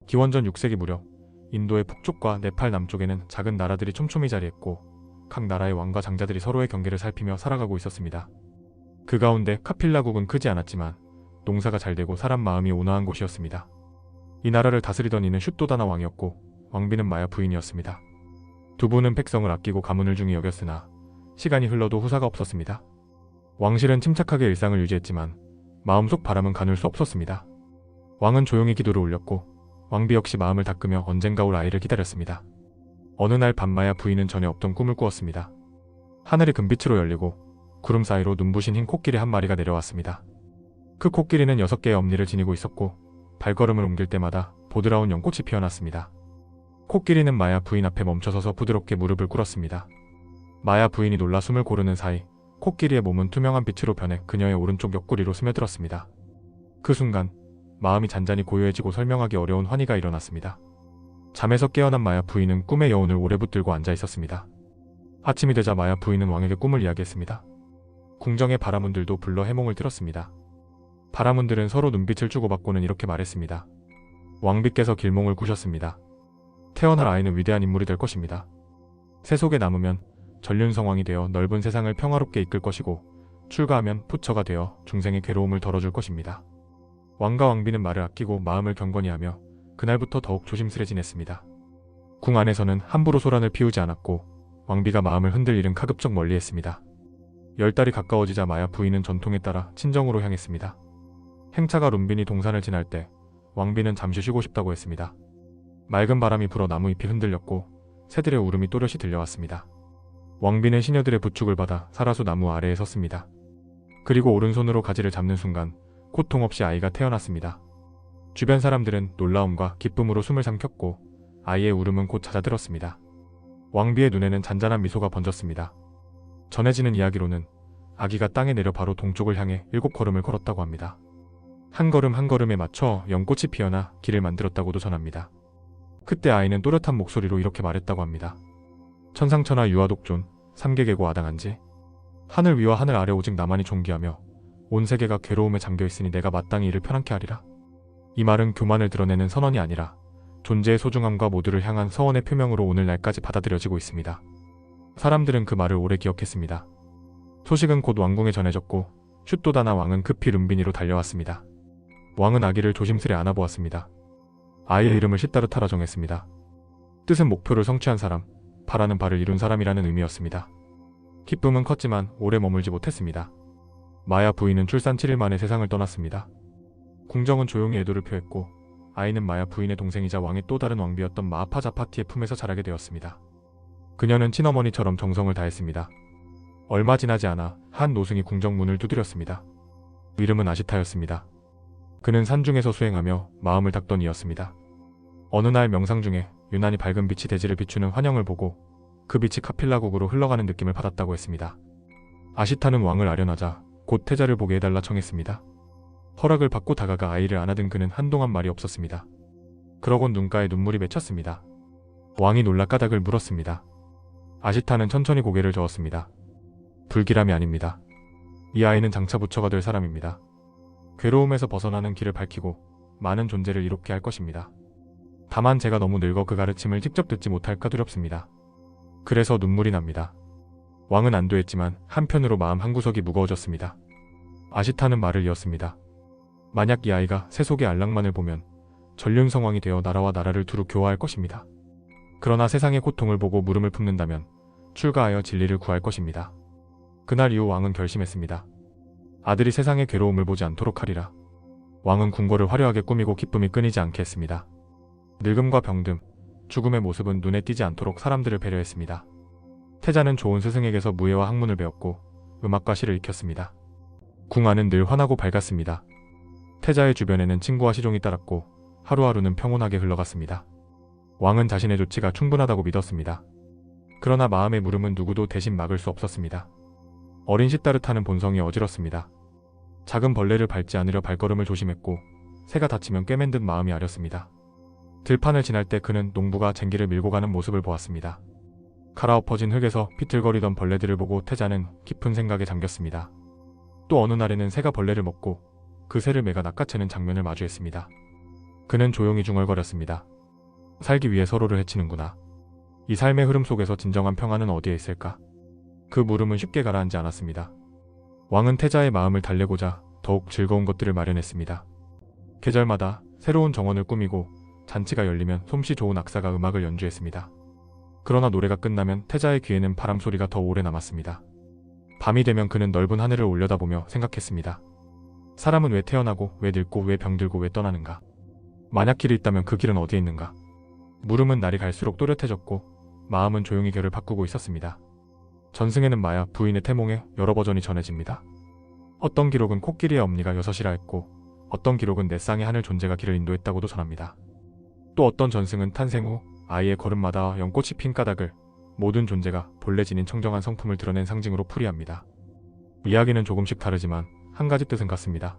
기원전 6세기 무렵 인도의 북쪽과 네팔 남쪽에는 작은 나라들이 촘촘히 자리했고 각 나라의 왕과 장자들이 서로의 경계를 살피며 살아가고 있었습니다. 그 가운데 카필라국은 크지 않았지만 농사가 잘 되고 사람 마음이 온화한 곳이었습니다. 이 나라를 다스리던 이는 슈또다나 왕이었고 왕비는 마야 부인이었습니다. 두 분은 백성을 아끼고 가문을 중히 여겼으나 시간이 흘러도 후사가 없었습니다. 왕실은 침착하게 일상을 유지했지만 마음속 바람은 가눌 수 없었습니다. 왕은 조용히 기도를 올렸고 왕비 역시 마음을 닦으며 언젠가 올 아이를 기다렸습니다. 어느 날 밤 마야 부인은 전에 없던 꿈을 꾸었습니다. 하늘이 금빛으로 열리고 구름 사이로 눈부신 흰 코끼리 한 마리가 내려왔습니다. 그 코끼리는 6개의 엄니를 지니고 있었고 발걸음을 옮길 때마다 보드라운 연꽃이 피어났습니다. 코끼리는 마야 부인 앞에 멈춰서서 부드럽게 무릎을 꿇었습니다. 마야 부인이 놀라 숨을 고르는 사이 코끼리의 몸은 투명한 빛으로 변해 그녀의 오른쪽 옆구리로 스며들었습니다. 그 순간 마음이 잔잔히 고요해지고 설명하기 어려운 환희가 일어났습니다. 잠에서 깨어난 마야 부인은 꿈의 여운을 오래 붙들고 앉아 있었습니다. 아침이 되자 마야 부인은 왕에게 꿈을 이야기했습니다. 궁정의 바라문들도 불러 해몽을 들었습니다. 바라문들은 서로 눈빛을 주고받고는 이렇게 말했습니다. 왕비께서 길몽을 꾸셨습니다. 태어날 아이는 위대한 인물이 될 것입니다. 새 속에 남으면 전륜성왕이 되어 넓은 세상을 평화롭게 이끌 것이고 출가하면 부처가 되어 중생의 괴로움을 덜어줄 것입니다. 왕과 왕비는 말을 아끼고 마음을 경건히 하며 그날부터 더욱 조심스레 지냈습니다. 궁 안에서는 함부로 소란을 피우지 않았고 왕비가 마음을 흔들 일은 가급적 멀리했습니다. 10달이 가까워지자 마야 부인은 전통에 따라 친정으로 향했습니다. 행차가 룸비니 동산을 지날 때 왕비는 잠시 쉬고 싶다고 했습니다. 맑은 바람이 불어 나무 잎이 흔들렸고 새들의 울음이 또렷이 들려왔습니다. 왕비는 시녀들의 부축을 받아 사라수 나무 아래에 섰습니다. 그리고 오른손으로 가지를 잡는 순간 고통 없이 아이가 태어났습니다. 주변 사람들은 놀라움과 기쁨으로 숨을 삼켰고 아이의 울음은 곧 잦아들었습니다. 왕비의 눈에는 잔잔한 미소가 번졌습니다. 전해지는 이야기로는 아기가 땅에 내려 바로 동쪽을 향해 7걸음을 걸었다고 합니다. 한 걸음 한 걸음에 맞춰 연꽃이 피어나 길을 만들었다고도 전합니다. 그때 아이는 또렷한 목소리로 이렇게 말했다고 합니다. 천상천하 유아독존 삼계계고 아당한지 하늘 위와 하늘 아래 오직 나만이 존귀하며 온 세계가 괴로움에 잠겨있으니 내가 마땅히 이를 편안케 하리라. 이 말은 교만을 드러내는 선언이 아니라 존재의 소중함과 모두를 향한 서원의 표명으로 오늘날까지 받아들여지고 있습니다. 사람들은 그 말을 오래 기억했습니다. 소식은 곧 왕궁에 전해졌고 슈또다나 왕은 급히 룸비니로 달려왔습니다. 왕은 아기를 조심스레 안아보았습니다. 아이의 이름을 시다르타라 정했습니다. 뜻은 목표를 성취한 사람, 바라는 바를 이룬 사람이라는 의미였습니다. 기쁨은 컸지만 오래 머물지 못했습니다. 마야 부인은 출산 7일 만에 세상을 떠났습니다. 궁정은 조용히 애도를 표했고 아이는 마야 부인의 동생이자 왕의 또 다른 왕비였던 마하파자파티의 품에서 자라게 되었습니다. 그녀는 친어머니처럼 정성을 다했습니다. 얼마 지나지 않아 한 노승이 궁정 문을 두드렸습니다. 이름은 아시타였습니다. 그는 산중에서 수행하며 마음을 닦던 이였습니다. 어느 날 명상 중에 유난히 밝은 빛이 대지를 비추는 환영을 보고 그 빛이 카필라국으로 흘러가는 느낌을 받았다고 했습니다. 아시타는 왕을 아련하자 곧 태자를 보게 해달라 청했습니다. 허락을 받고 다가가 아이를 안아든 그는 한동안 말이 없었습니다. 그러곤 눈가에 눈물이 맺혔습니다. 왕이 놀라 까닭을 물었습니다. 아시타는 천천히 고개를 저었습니다. 불길함이 아닙니다. 이 아이는 장차 부처가 될 사람입니다. 괴로움에서 벗어나는 길을 밝히고 많은 존재를 이롭게 할 것입니다. 다만 제가 너무 늙어 그 가르침을 직접 듣지 못할까 두렵습니다. 그래서 눈물이 납니다. 왕은 안도했지만 한편으로 마음 한구석이 무거워졌습니다. 아시타는 말을 이었습니다. 만약 이 아이가 새 속의 안락만을 보면 전륜성왕이 되어 나라와 나라를 두루 교화할 것입니다. 그러나 세상의 고통을 보고 물음을 품는다면 출가하여 진리를 구할 것입니다. 그날 이후 왕은 결심했습니다. 아들이 세상의 괴로움을 보지 않도록 하리라. 왕은 궁궐을 화려하게 꾸미고 기쁨이 끊이지 않게 했습니다. 늙음과 병듦, 죽음의 모습은 눈에 띄지 않도록 사람들을 배려했습니다. 태자는 좋은 스승에게서 무예와 학문을 배웠고 음악과 시를 익혔습니다. 궁 안은 늘 환하고 밝았습니다. 태자의 주변에는 친구와 시종이 따랐고 하루하루는 평온하게 흘러갔습니다. 왕은 자신의 조치가 충분하다고 믿었습니다. 그러나 마음의 물음은 누구도 대신 막을 수 없었습니다. 어린 시다르타는 본성이 어지럽습니다. 작은 벌레를 밟지 않으려 발걸음을 조심했고 새가 다치면 꿰맨 듯 마음이 아렸습니다. 들판을 지날 때 그는 농부가 쟁기를 밀고 가는 모습을 보았습니다. 갈아엎어진 흙에서 비틀거리던 벌레들을 보고 태자는 깊은 생각에 잠겼습니다. 또 어느 날에는 새가 벌레를 먹고 그 새를 매가 낚아채는 장면을 마주했습니다. 그는 조용히 중얼거렸습니다. 살기 위해 서로를 해치는구나. 이 삶의 흐름 속에서 진정한 평안은 어디에 있을까? 그 물음은 쉽게 가라앉지 않았습니다. 왕은 태자의 마음을 달래고자 더욱 즐거운 것들을 마련했습니다. 계절마다 새로운 정원을 꾸미고 잔치가 열리면 솜씨 좋은 악사가 음악을 연주했습니다. 그러나 노래가 끝나면 태자의 귀에는 바람 소리가 더 오래 남았습니다. 밤이 되면 그는 넓은 하늘을 올려다보며 생각했습니다. 사람은 왜 태어나고 왜 늙고 왜 병들고 왜 떠나는가? 만약 길이 있다면 그 길은 어디에 있는가? 물음은 날이 갈수록 또렷해졌고 마음은 조용히 결을 바꾸고 있었습니다. 전승에는 마야 부인의 태몽의 여러 버전이 전해집니다. 어떤 기록은 코끼리의 엄니가 6이라 했고 어떤 기록은 내 쌍의 하늘 존재가 길을 인도했다고도 전합니다. 또 어떤 전승은 탄생 후 아이의 걸음마다 연꽃이 핀 까닭을 모든 존재가 본래 지닌 청정한 성품을 드러낸 상징으로 풀이합니다. 이야기는 조금씩 다르지만 한 가지 뜻은 같습니다.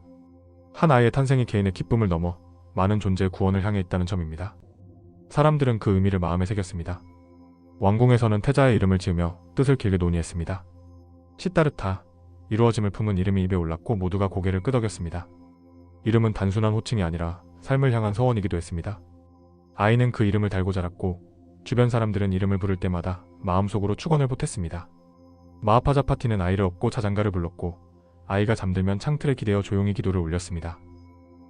한 아이의 탄생이 개인의 기쁨을 넘어 많은 존재의 구원을 향해 있다는 점입니다. 사람들은 그 의미를 마음에 새겼습니다. 왕궁에서는 태자의 이름을 지으며 뜻을 길게 논의했습니다. 시타르타, 이루어짐을 품은 이름이 입에 올랐고 모두가 고개를 끄덕였습니다. 이름은 단순한 호칭이 아니라 삶을 향한 서원이기도 했습니다. 아이는 그 이름을 달고 자랐고 주변 사람들은 이름을 부를 때마다 마음속으로 축원을 보탰습니다. 마하파자파티는 아이를 업고 자장가를 불렀고 아이가 잠들면 창틀에 기대어 조용히 기도를 올렸습니다.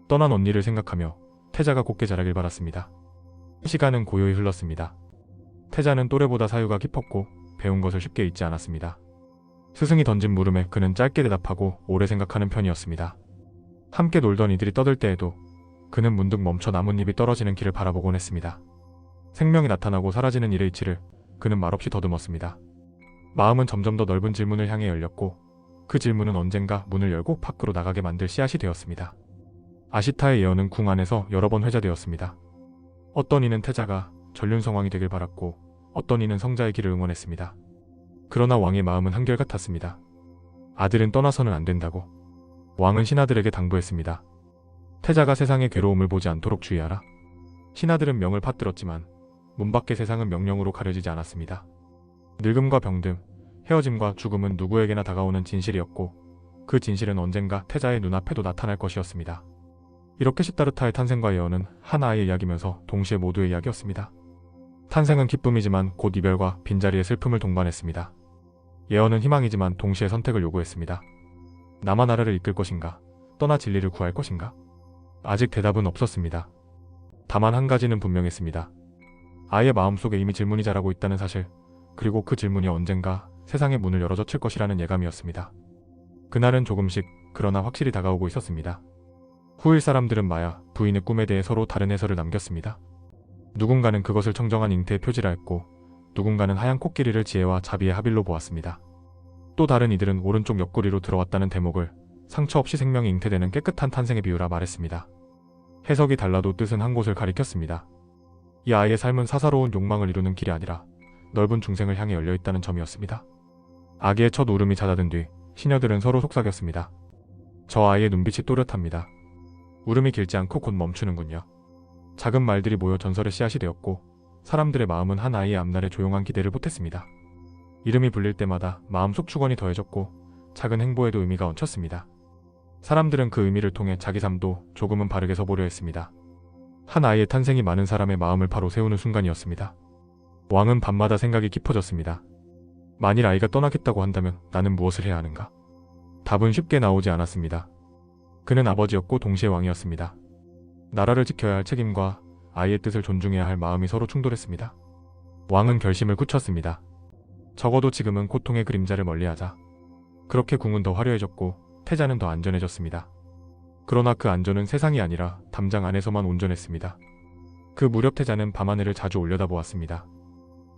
떠난 언니를 생각하며 태자가 곱게 자라길 바랐습니다. 시간은 고요히 흘렀습니다. 태자는 또래보다 사유가 깊었고 배운 것을 쉽게 잊지 않았습니다. 스승이 던진 물음에 그는 짧게 대답하고 오래 생각하는 편이었습니다. 함께 놀던 이들이 떠들 때에도 그는 문득 멈춰 나뭇잎이 떨어지는 길을 바라보곤 했습니다. 생명이 나타나고 사라지는 일의 이치를 그는 말없이 더듬었습니다. 마음은 점점 더 넓은 질문을 향해 열렸고 그 질문은 언젠가 문을 열고 밖으로 나가게 만들 씨앗이 되었습니다. 아시타의 예언은 궁 안에서 여러 번 회자되었습니다. 어떤 이는 태자가 전륜성왕이 되길 바랐고 어떤 이는 성자의 길을 응원했습니다. 그러나 왕의 마음은 한결같았습니다. 아들은 떠나서는 안 된다고. 왕은 신하들에게 당부했습니다. 태자가 세상의 괴로움을 보지 않도록 주의하라. 신하들은 명을 받들었지만 문 밖의 세상은 명령으로 가려지지 않았습니다. 늙음과 병듦, 헤어짐과 죽음은 누구에게나 다가오는 진실이었고 그 진실은 언젠가 태자의 눈앞에도 나타날 것이었습니다. 이렇게 시타르타의 탄생과 예언은 한 아이의 이야기면서 동시에 모두의 이야기였습니다. 탄생은 기쁨이지만 곧 이별과 빈자리의 슬픔을 동반했습니다. 예언은 희망이지만 동시에 선택을 요구했습니다. 나만 나라를 이끌 것인가? 떠나 진리를 구할 것인가? 아직 대답은 없었습니다. 다만 한 가지는 분명했습니다. 아이의 마음속에 이미 질문이 자라고 있다는 사실, 그리고 그 질문이 언젠가 세상의 문을 열어젖힐 것이라는 예감이었습니다. 그날은 조금씩 그러나 확실히 다가오고 있었습니다. 후일 사람들은 마야 부인의 꿈에 대해 서로 다른 해설을 남겼습니다. 누군가는 그것을 청정한 잉태의 표지라 했고 누군가는 하얀 코끼리를 지혜와 자비의 합일로 보았습니다. 또 다른 이들은 오른쪽 옆구리로 들어왔다는 대목을 상처 없이 생명이 잉태되는 깨끗한 탄생의 비유라 말했습니다. 해석이 달라도 뜻은 한 곳을 가리켰습니다. 이 아이의 삶은 사사로운 욕망을 이루는 길이 아니라 넓은 중생을 향해 열려있다는 점이었습니다. 아기의 첫 울음이 잦아든 뒤 시녀들은 서로 속삭였습니다. 저 아이의 눈빛이 또렷합니다. 울음이 길지 않고 곧 멈추는군요. 작은 말들이 모여 전설의 씨앗이 되었고 사람들의 마음은 한 아이의 앞날에 조용한 기대를 보탰습니다. 이름이 불릴 때마다 마음속 축원이 더해졌고 작은 행보에도 의미가 얹혔습니다. 사람들은 그 의미를 통해 자기 삶도 조금은 바르게 서보려 했습니다. 한 아이의 탄생이 많은 사람의 마음을 바로 세우는 순간이었습니다. 왕은 밤마다 생각이 깊어졌습니다. 만일 아이가 떠나겠다고 한다면 나는 무엇을 해야 하는가? 답은 쉽게 나오지 않았습니다. 그는 아버지였고 동시에 왕이었습니다. 나라를 지켜야 할 책임과 아이의 뜻을 존중해야 할 마음이 서로 충돌했습니다. 왕은 결심을 굳혔습니다. 적어도 지금은 고통의 그림자를 멀리하자. 그렇게 궁은 더 화려해졌고 태자는 더 안전해졌습니다. 그러나 그 안전은 세상이 아니라 담장 안에서만 온전했습니다. 그 무렵 태자는 밤하늘을 자주 올려다보았습니다.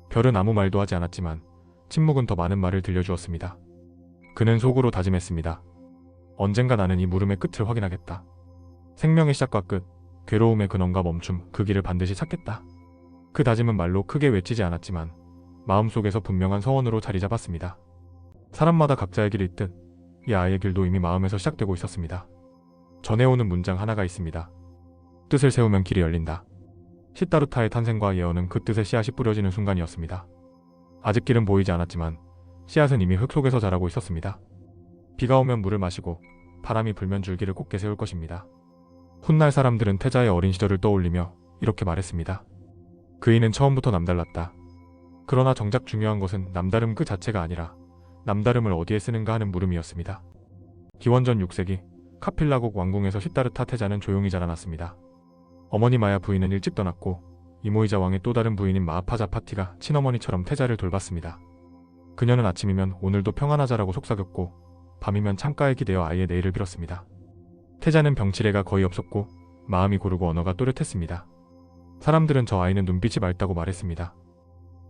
별은 아무 말도 하지 않았지만 침묵은 더 많은 말을 들려주었습니다. 그는 속으로 다짐했습니다. 언젠가 나는 이 물음의 끝을 확인하겠다. 생명의 시작과 끝, 괴로움의 근원과 멈춤, 그 길을 반드시 찾겠다. 그 다짐은 말로 크게 외치지 않았지만 마음속에서 분명한 서원으로 자리 잡았습니다. 사람마다 각자의 길이 있듯 이 아이의 길도 이미 마음에서 시작되고 있었습니다. 전해오는 문장 하나가 있습니다. 뜻을 세우면 길이 열린다. 시타르타의 탄생과 예언은 그 뜻의 씨앗이 뿌려지는 순간이었습니다. 아직 길은 보이지 않았지만 씨앗은 이미 흙 속에서 자라고 있었습니다. 비가 오면 물을 마시고 바람이 불면 줄기를 곧게 세울 것입니다. 훗날 사람들은 태자의 어린 시절을 떠올리며 이렇게 말했습니다. 그이는 처음부터 남달랐다. 그러나 정작 중요한 것은 남다름 그 자체가 아니라 남다름을 어디에 쓰는가 하는 물음이었습니다. 기원전 6세기 카필라국 왕궁에서 시다르타 태자는 조용히 자라났습니다. 어머니 마야 부인은 일찍 떠났고 이모이자 왕의 또 다른 부인인 마하파자파티가 친어머니처럼 태자를 돌봤습니다. 그녀는 아침이면 오늘도 평안하자라고 속삭였고 밤이면 창가에 기대어 아이의 내일을 빌었습니다. 태자는 병치레가 거의 없었고 마음이 고르고 언어가 또렷했습니다. 사람들은 저 아이는 눈빛이 맑다고 말했습니다.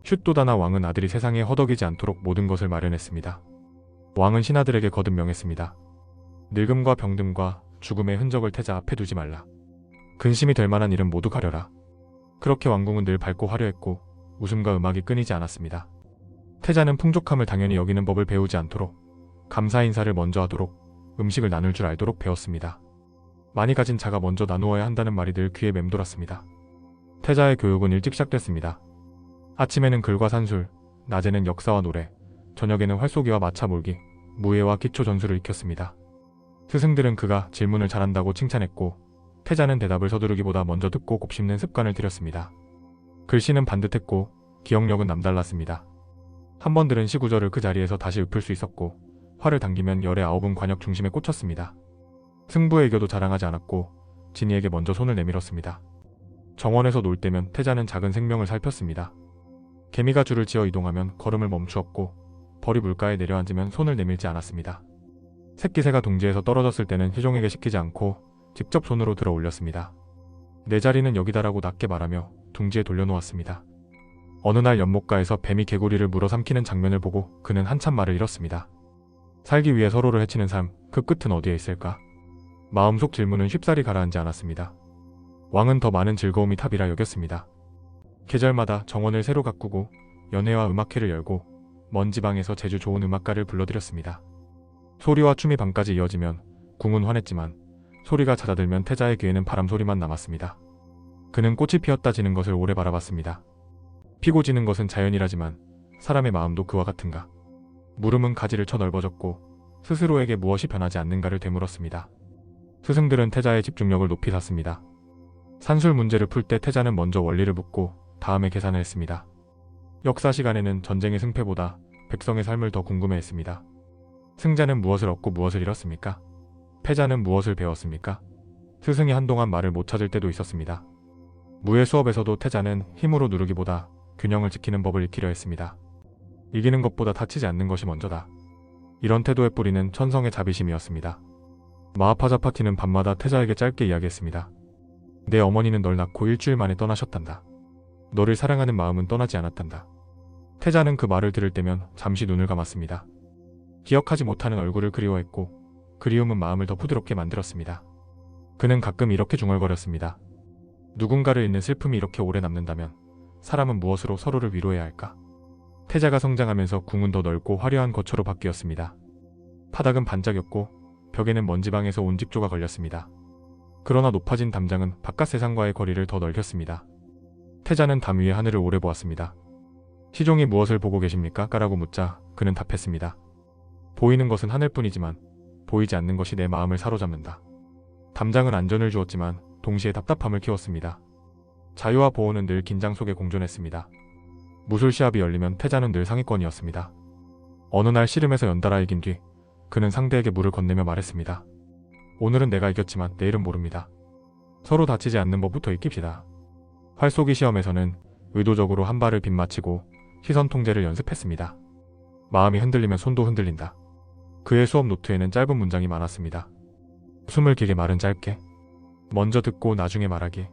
슛도다나 왕은 아들이 세상에 허덕이지 않도록 모든 것을 마련했습니다. 왕은 신하들에게 거듭 명했습니다. 늙음과 병듦과 죽음의 흔적을 태자 앞에 두지 말라. 근심이 될 만한 일은 모두 가려라. 그렇게 왕궁은 늘 밝고 화려했고 웃음과 음악이 끊이지 않았습니다. 태자는 풍족함을 당연히 여기는 법을 배우지 않도록 감사 인사를 먼저 하도록 음식을 나눌 줄 알도록 배웠습니다. 많이 가진 자가 먼저 나누어야 한다는 말이 늘 귀에 맴돌았습니다. 태자의 교육은 일찍 시작됐습니다. 아침에는 글과 산술, 낮에는 역사와 노래, 저녁에는 활쏘기와 마차 몰기, 무예와 기초 전술을 익혔습니다. 스승들은 그가 질문을 잘한다고 칭찬했고 태자는 대답을 서두르기보다 먼저 듣고 곱씹는 습관을 들였습니다. 글씨는 반듯했고 기억력은 남달랐습니다. 한 번 들은 시구절을 그 자리에서 다시 읊을 수 있었고 활을 당기면 열의 9은 관역 중심에 꽂혔습니다. 승부의 애교도 자랑하지 않았고 진이에게 먼저 손을 내밀었습니다. 정원에서 놀 때면 태자는 작은 생명을 살폈습니다. 개미가 줄을 지어 이동하면 걸음을 멈추었고 벌이 물가에 내려앉으면 손을 내밀지 않았습니다. 새끼새가 둥지에서 떨어졌을 때는 희종에게 시키지 않고 직접 손으로 들어 올렸습니다. 내 자리는 여기다라고 낮게 말하며 둥지에 돌려놓았습니다. 어느 날 연못가에서 뱀이 개구리를 물어삼키는 장면을 보고 그는 한참 말을 잃었습니다. 살기 위해 서로를 해치는 삶, 그 끝은 어디에 있을까? 마음속 질문은 쉽사리 가라앉지 않았습니다. 왕은 더 많은 즐거움이 탑이라 여겼습니다. 계절마다 정원을 새로 가꾸고 연회와 음악회를 열고 먼 지방에서 제주 좋은 음악가를 불러들였습니다. 소리와 춤이 밤까지 이어지면 궁은 환했지만 소리가 잦아들면 태자의 귀에는 바람 소리만 남았습니다. 그는 꽃이 피었다 지는 것을 오래 바라봤습니다. 피고 지는 것은 자연이라지만 사람의 마음도 그와 같은가? 물음은 가지를 쳐 넓어졌고 스스로에게 무엇이 변하지 않는가를 되물었습니다. 스승들은 태자의 집중력을 높이 샀습니다. 산술 문제를 풀 때 태자는 먼저 원리를 묻고 다음에 계산을 했습니다. 역사 시간에는 전쟁의 승패보다 백성의 삶을 더 궁금해했습니다. 승자는 무엇을 얻고 무엇을 잃었습니까? 패자는 무엇을 배웠습니까? 스승이 한동안 말을 못 찾을 때도 있었습니다. 무예 수업에서도 태자는 힘으로 누르기보다 균형을 지키는 법을 익히려 했습니다. 이기는 것보다 다치지 않는 것이 먼저다. 이런 태도의 뿌리는 천성의 자비심이었습니다. 마하파자파티는 밤마다 태자에게 짧게 이야기했습니다. 내 어머니는 널 낳고 일주일 만에 떠나셨단다. 너를 사랑하는 마음은 떠나지 않았단다. 태자는 그 말을 들을 때면 잠시 눈을 감았습니다. 기억하지 못하는 얼굴을 그리워했고 그리움은 마음을 더 부드럽게 만들었습니다. 그는 가끔 이렇게 중얼거렸습니다. 누군가를 잃는 슬픔이 이렇게 오래 남는다면 사람은 무엇으로 서로를 위로해야 할까? 태자가 성장하면서 궁은 더 넓고 화려한 거처로 바뀌었습니다. 파닥은 반짝였고 벽에는 먼지방에서 온 직조가 걸렸습니다. 그러나 높아진 담장은 바깥 세상과의 거리를 더 넓혔습니다. 태자는 담 위의 하늘을 오래 보았습니다. 시종이 무엇을 보고 계십니까? 라고 묻자 그는 답했습니다. 보이는 것은 하늘뿐이지만 보이지 않는 것이 내 마음을 사로잡는다. 담장은 안전을 주었지만 동시에 답답함을 키웠습니다. 자유와 보호는 늘 긴장 속에 공존했습니다. 무술 시합이 열리면 태자는 늘 상위권이었습니다. 어느 날 씨름에서 연달아 이긴 뒤 그는 상대에게 물을 건네며 말했습니다. 오늘은 내가 이겼지만 내일은 모릅니다. 서로 다치지 않는 법부터 익힙시다. 활쏘기 시험에서는 의도적으로 한 발을 빗맞히고 시선 통제를 연습했습니다. 마음이 흔들리면 손도 흔들린다. 그의 수업 노트에는 짧은 문장이 많았습니다. 숨을 길게 말은 짧게, 먼저 듣고 나중에 말하기.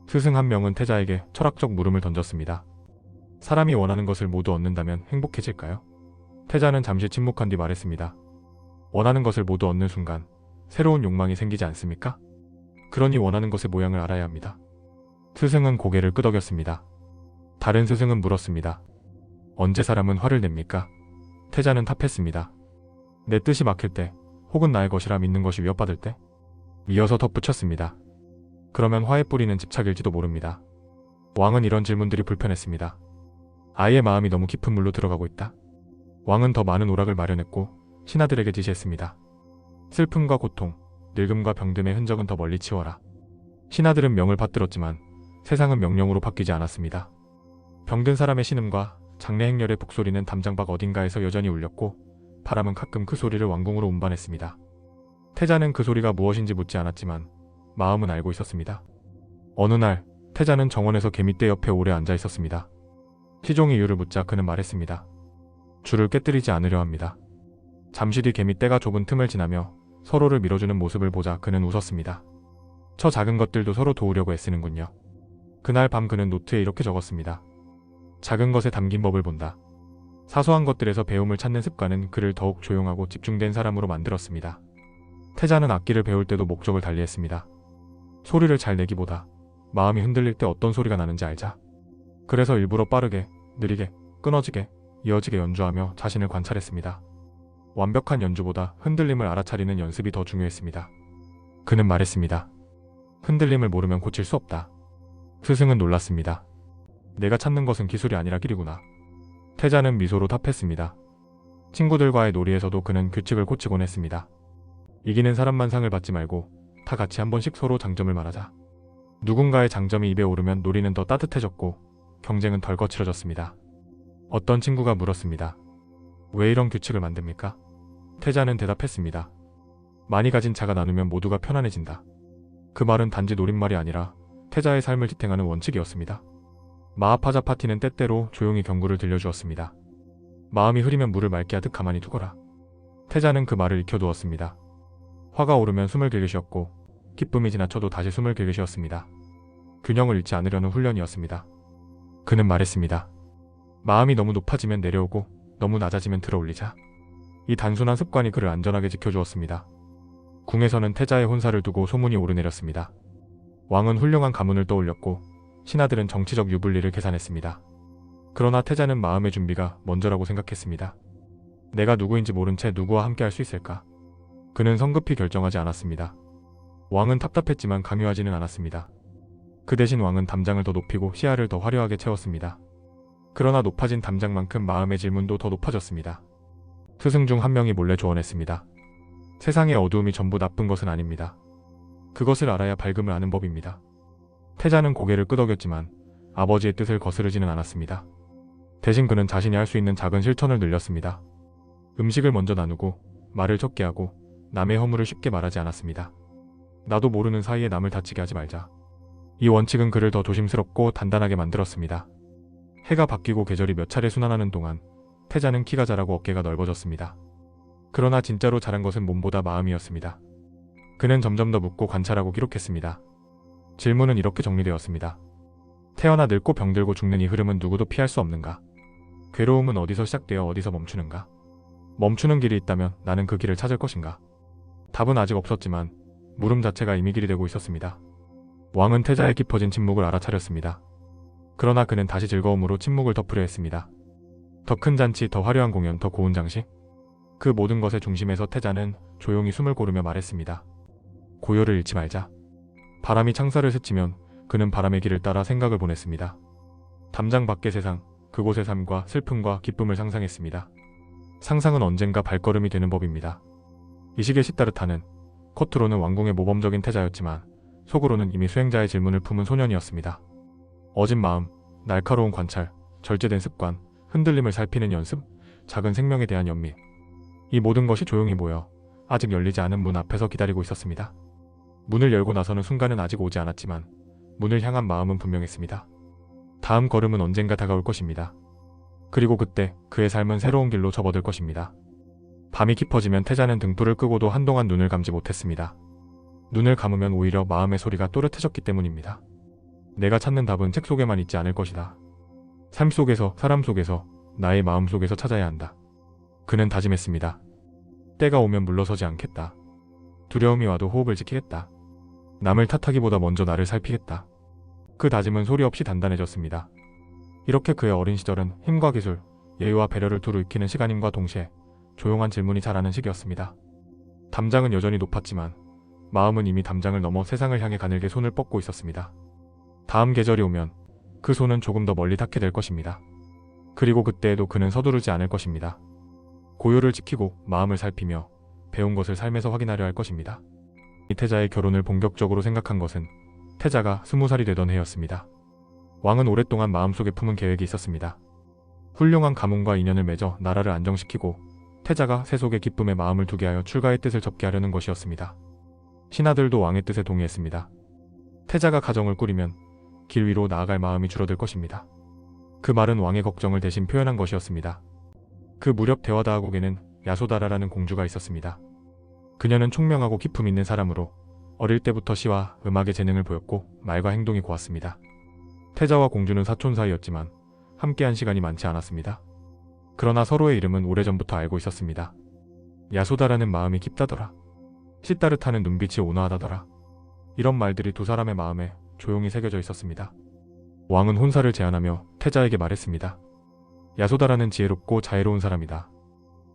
스승 한 명은 태자에게 철학적 물음을 던졌습니다. 사람이 원하는 것을 모두 얻는다면 행복해질까요? 태자는 잠시 침묵한 뒤 말했습니다. 원하는 것을 모두 얻는 순간 새로운 욕망이 생기지 않습니까? 그러니 원하는 것의 모양을 알아야 합니다. 스승은 고개를 끄덕였습니다. 다른 스승은 물었습니다. 언제 사람은 화를 냅니까? 태자는 답했습니다. 내 뜻이 막힐 때, 혹은 나의 것이라 믿는 것이 위협받을 때? 이어서 덧붙였습니다. 그러면 화의 뿌리는 집착일지도 모릅니다. 왕은 이런 질문들이 불편했습니다. 아이의 마음이 너무 깊은 물로 들어가고 있다. 왕은 더 많은 오락을 마련했고 신하들에게 지시했습니다. 슬픔과 고통, 늙음과 병듦의 흔적은 더 멀리 치워라. 신하들은 명을 받들었지만 세상은 명령으로 바뀌지 않았습니다. 병든 사람의 신음과 장례 행렬의 북소리는 담장 밖 어딘가에서 여전히 울렸고 바람은 가끔 그 소리를 왕궁으로 운반했습니다. 태자는 그 소리가 무엇인지 묻지 않았지만 마음은 알고 있었습니다. 어느 날 태자는 정원에서 개미떼 옆에 오래 앉아 있었습니다. 시종이 이유를 묻자 그는 말했습니다. 줄을 깨뜨리지 않으려 합니다. 잠시 뒤 개미떼가 좁은 틈을 지나며 서로를 밀어주는 모습을 보자 그는 웃었습니다. 저 작은 것들도 서로 도우려고 애쓰는군요. 그날 밤 그는 노트에 이렇게 적었습니다. 작은 것에 담긴 법을 본다. 사소한 것들에서 배움을 찾는 습관은 그를 더욱 조용하고 집중된 사람으로 만들었습니다. 태자는 악기를 배울 때도 목적을 달리했습니다. 소리를 잘 내기보다 마음이 흔들릴 때 어떤 소리가 나는지 알자. 그래서 일부러 빠르게, 느리게, 끊어지게, 이어지게 연주하며 자신을 관찰했습니다. 완벽한 연주보다 흔들림을 알아차리는 연습이 더 중요했습니다. 그는 말했습니다. 흔들림을 모르면 고칠 수 없다. 스승은 놀랐습니다. 내가 찾는 것은 기술이 아니라 길이구나. 태자는 미소로 답했습니다. 친구들과의 놀이에서도 그는 규칙을 고치곤 했습니다. 이기는 사람만 상을 받지 말고 다 같이 한 번씩 서로 장점을 말하자. 누군가의 장점이 입에 오르면 놀이는 더 따뜻해졌고 경쟁은 덜 거칠어졌습니다. 어떤 친구가 물었습니다. 왜 이런 규칙을 만듭니까? 태자는 대답했습니다. 많이 가진 자가 나누면 모두가 편안해진다. 그 말은 단지 노랫말이 아니라 태자의 삶을 지탱하는 원칙이었습니다. 마하파자 파티는 때때로 조용히 경고를 들려주었습니다. 마음이 흐리면 물을 맑게 하듯 가만히 두거라. 태자는 그 말을 익혀두었습니다. 화가 오르면 숨을 길게 쉬었고 기쁨이 지나쳐도 다시 숨을 길게 쉬었습니다. 균형을 잃지 않으려는 훈련이었습니다. 그는 말했습니다. 마음이 너무 높아지면 내려오고 너무 낮아지면 들어올리자. 이 단순한 습관이 그를 안전하게 지켜주었습니다. 궁에서는 태자의 혼사를 두고 소문이 오르내렸습니다. 왕은 훌륭한 가문을 떠올렸고 신하들은 정치적 유불리를 계산했습니다. 그러나 태자는 마음의 준비가 먼저라고 생각했습니다. 내가 누구인지 모른 채 누구와 함께 할 수 있을까? 그는 성급히 결정하지 않았습니다. 왕은 답답했지만 강요하지는 않았습니다. 그 대신 왕은 담장을 더 높이고 시야를 더 화려하게 채웠습니다. 그러나 높아진 담장만큼 마음의 질문도 더 높아졌습니다. 스승 중 한 명이 몰래 조언했습니다. 세상의 어두움이 전부 나쁜 것은 아닙니다. 그것을 알아야 밝음을 아는 법입니다. 태자는 고개를 끄덕였지만 아버지의 뜻을 거스르지는 않았습니다. 대신 그는 자신이 할 수 있는 작은 실천을 늘렸습니다. 음식을 먼저 나누고 말을 적게 하고 남의 허물을 쉽게 말하지 않았습니다. 나도 모르는 사이에 남을 다치게 하지 말자. 이 원칙은 그를 더 조심스럽고 단단하게 만들었습니다. 해가 바뀌고 계절이 몇 차례 순환하는 동안 태자는 키가 자라고 어깨가 넓어졌습니다. 그러나 진짜로 자란 것은 몸보다 마음이었습니다. 그는 점점 더 묻고 관찰하고 기록했습니다. 질문은 이렇게 정리되었습니다. 태어나 늙고 병들고 죽는 이 흐름은 누구도 피할 수 없는가? 괴로움은 어디서 시작되어 어디서 멈추는가? 멈추는 길이 있다면 나는 그 길을 찾을 것인가? 답은 아직 없었지만 물음 자체가 이미 길이 되고 있었습니다. 왕은 태자의 깊어진 침묵을 알아차렸습니다. 그러나 그는 다시 즐거움으로 침묵을 덮으려 했습니다. 더 큰 잔치, 더 화려한 공연, 더 고운 장식? 그 모든 것의 중심에서 태자는 조용히 숨을 고르며 말했습니다. 고요를 잃지 말자. 바람이 창살을 스치면 그는 바람의 길을 따라 생각을 보냈습니다. 담장 밖의 세상, 그곳의 삶과 슬픔과 기쁨을 상상했습니다. 상상은 언젠가 발걸음이 되는 법입니다. 이식의 시타르타는 겉으로는 왕궁의 모범적인 태자였지만 속으로는 이미 수행자의 질문을 품은 소년이었습니다. 어진 마음, 날카로운 관찰, 절제된 습관, 흔들림을 살피는 연습, 작은 생명에 대한 연민. 이 모든 것이 조용히 모여 아직 열리지 않은 문 앞에서 기다리고 있었습니다. 문을 열고 나서는 순간은 아직 오지 않았지만 문을 향한 마음은 분명했습니다. 다음 걸음은 언젠가 다가올 것입니다. 그리고 그때 그의 삶은 새로운 길로 접어들 것입니다. 밤이 깊어지면 태자는 등불을 끄고도 한동안 눈을 감지 못했습니다. 눈을 감으면 오히려 마음의 소리가 또렷해졌기 때문입니다. 내가 찾는 답은 책 속에만 있지 않을 것이다. 삶 속에서, 사람 속에서, 나의 마음 속에서 찾아야 한다. 그는 다짐했습니다. 때가 오면 물러서지 않겠다. 두려움이 와도 호흡을 지키겠다. 남을 탓하기보다 먼저 나를 살피겠다. 그 다짐은 소리 없이 단단해졌습니다. 이렇게 그의 어린 시절은 힘과 기술, 예의와 배려를 두루 익히는 시간임과 동시에 조용한 질문이 자라는 시기였습니다. 담장은 여전히 높았지만 마음은 이미 담장을 넘어 세상을 향해 가늘게 손을 뻗고 있었습니다. 다음 계절이 오면 그 손은 조금 더 멀리 닿게 될 것입니다. 그리고 그때에도 그는 서두르지 않을 것입니다. 고요를 지키고 마음을 살피며 배운 것을 삶에서 확인하려 할 것입니다. 이태자의 결혼을 본격적으로 생각한 것은 태자가 20살이 되던 해였습니다. 왕은 오랫동안 마음속에 품은 계획이 있었습니다. 훌륭한 가문과 인연을 맺어 나라를 안정시키고 태자가 세속의 기쁨에 마음을 두게 하여 출가의 뜻을 접게 하려는 것이었습니다. 신하들도 왕의 뜻에 동의했습니다. 태자가 가정을 꾸리면 길 위로 나아갈 마음이 줄어들 것입니다. 그 말은 왕의 걱정을 대신 표현한 것이었습니다. 그 무렵 대화다하국에는 야소다라라는 공주가 있었습니다. 그녀는 총명하고 기품 있는 사람으로 어릴 때부터 시와 음악의 재능을 보였고 말과 행동이 고왔습니다. 태자와 공주는 사촌 사이였지만 함께한 시간이 많지 않았습니다. 그러나 서로의 이름은 오래전부터 알고 있었습니다. 야소다라는 마음이 깊다더라. 시따릇하는 눈빛이 온화하다더라. 이런 말들이 두 사람의 마음에 조용히 새겨져 있었습니다. 왕은 혼사를 제안하며 태자에게 말했습니다. 야소다라는 지혜롭고 자애로운 사람이다.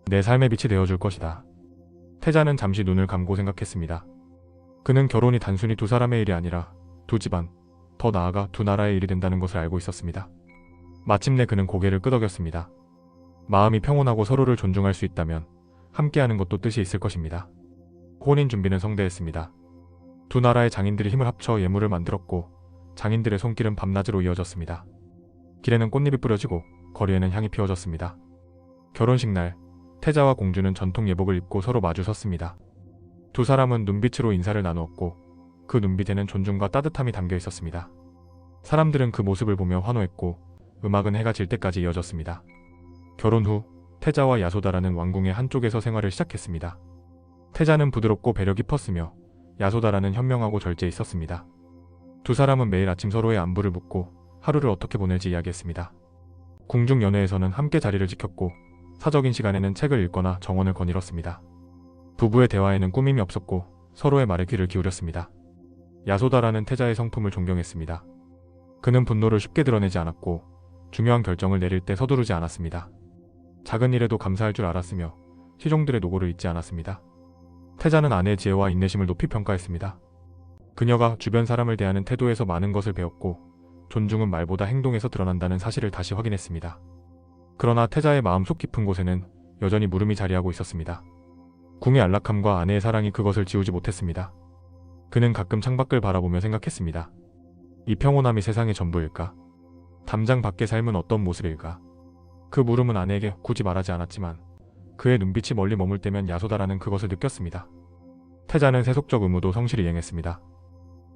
내 삶의 빛이 되어줄 것이다. 태자는 잠시 눈을 감고 생각했습니다. 그는 결혼이 단순히 두 사람의 일이 아니라 두 집안, 더 나아가 두 나라의 일이 된다는 것을 알고 있었습니다. 마침내 그는 고개를 끄덕였습니다. 마음이 평온하고 서로를 존중할 수 있다면 함께하는 것도 뜻이 있을 것입니다. 혼인 준비는 성대했습니다. 두 나라의 장인들이 힘을 합쳐 예물을 만들었고 장인들의 손길은 밤낮으로 이어졌습니다. 길에는 꽃잎이 뿌려지고 거리에는 향이 피워졌습니다. 결혼식 날 태자와 공주는 전통 예복을 입고 서로 마주 섰습니다. 두 사람은 눈빛으로 인사를 나누었고 그 눈빛에는 존중과 따뜻함이 담겨 있었습니다. 사람들은 그 모습을 보며 환호했고 음악은 해가 질 때까지 이어졌습니다. 결혼 후 태자와 야소다라는 왕궁의 한쪽에서 생활을 시작했습니다. 태자는 부드럽고 배려 깊었으며 야소다라는 현명하고 절제 있었습니다. 두 사람은 매일 아침 서로의 안부를 묻고 하루를 어떻게 보낼지 이야기했습니다. 궁중 연회에서는 함께 자리를 지켰고 사적인 시간에는 책을 읽거나 정원을 거닐었습니다. 부부의 대화에는 꾸밈이 없었고 서로의 말에 귀를 기울였습니다. 야소다라는 태자의 성품을 존경했습니다. 그는 분노를 쉽게 드러내지 않았고 중요한 결정을 내릴 때 서두르지 않았습니다. 작은 일에도 감사할 줄 알았으며 시종들의 노고를 잊지 않았습니다. 태자는 아내의 지혜와 인내심을 높이 평가했습니다. 그녀가 주변 사람을 대하는 태도에서 많은 것을 배웠고 존중은 말보다 행동에서 드러난다는 사실을 다시 확인했습니다. 그러나 태자의 마음속 깊은 곳에는 여전히 물음이 자리하고 있었습니다. 궁의 안락함과 아내의 사랑이 그것을 지우지 못했습니다. 그는 가끔 창밖을 바라보며 생각했습니다. 이 평온함이 세상의 전부일까? 담장 밖의 삶은 어떤 모습일까? 그 물음은 아내에게 굳이 말하지 않았지만 그의 눈빛이 멀리 머물 때면 야소다라는 그것을 느꼈습니다. 태자는 세속적 의무도 성실히 이행했습니다.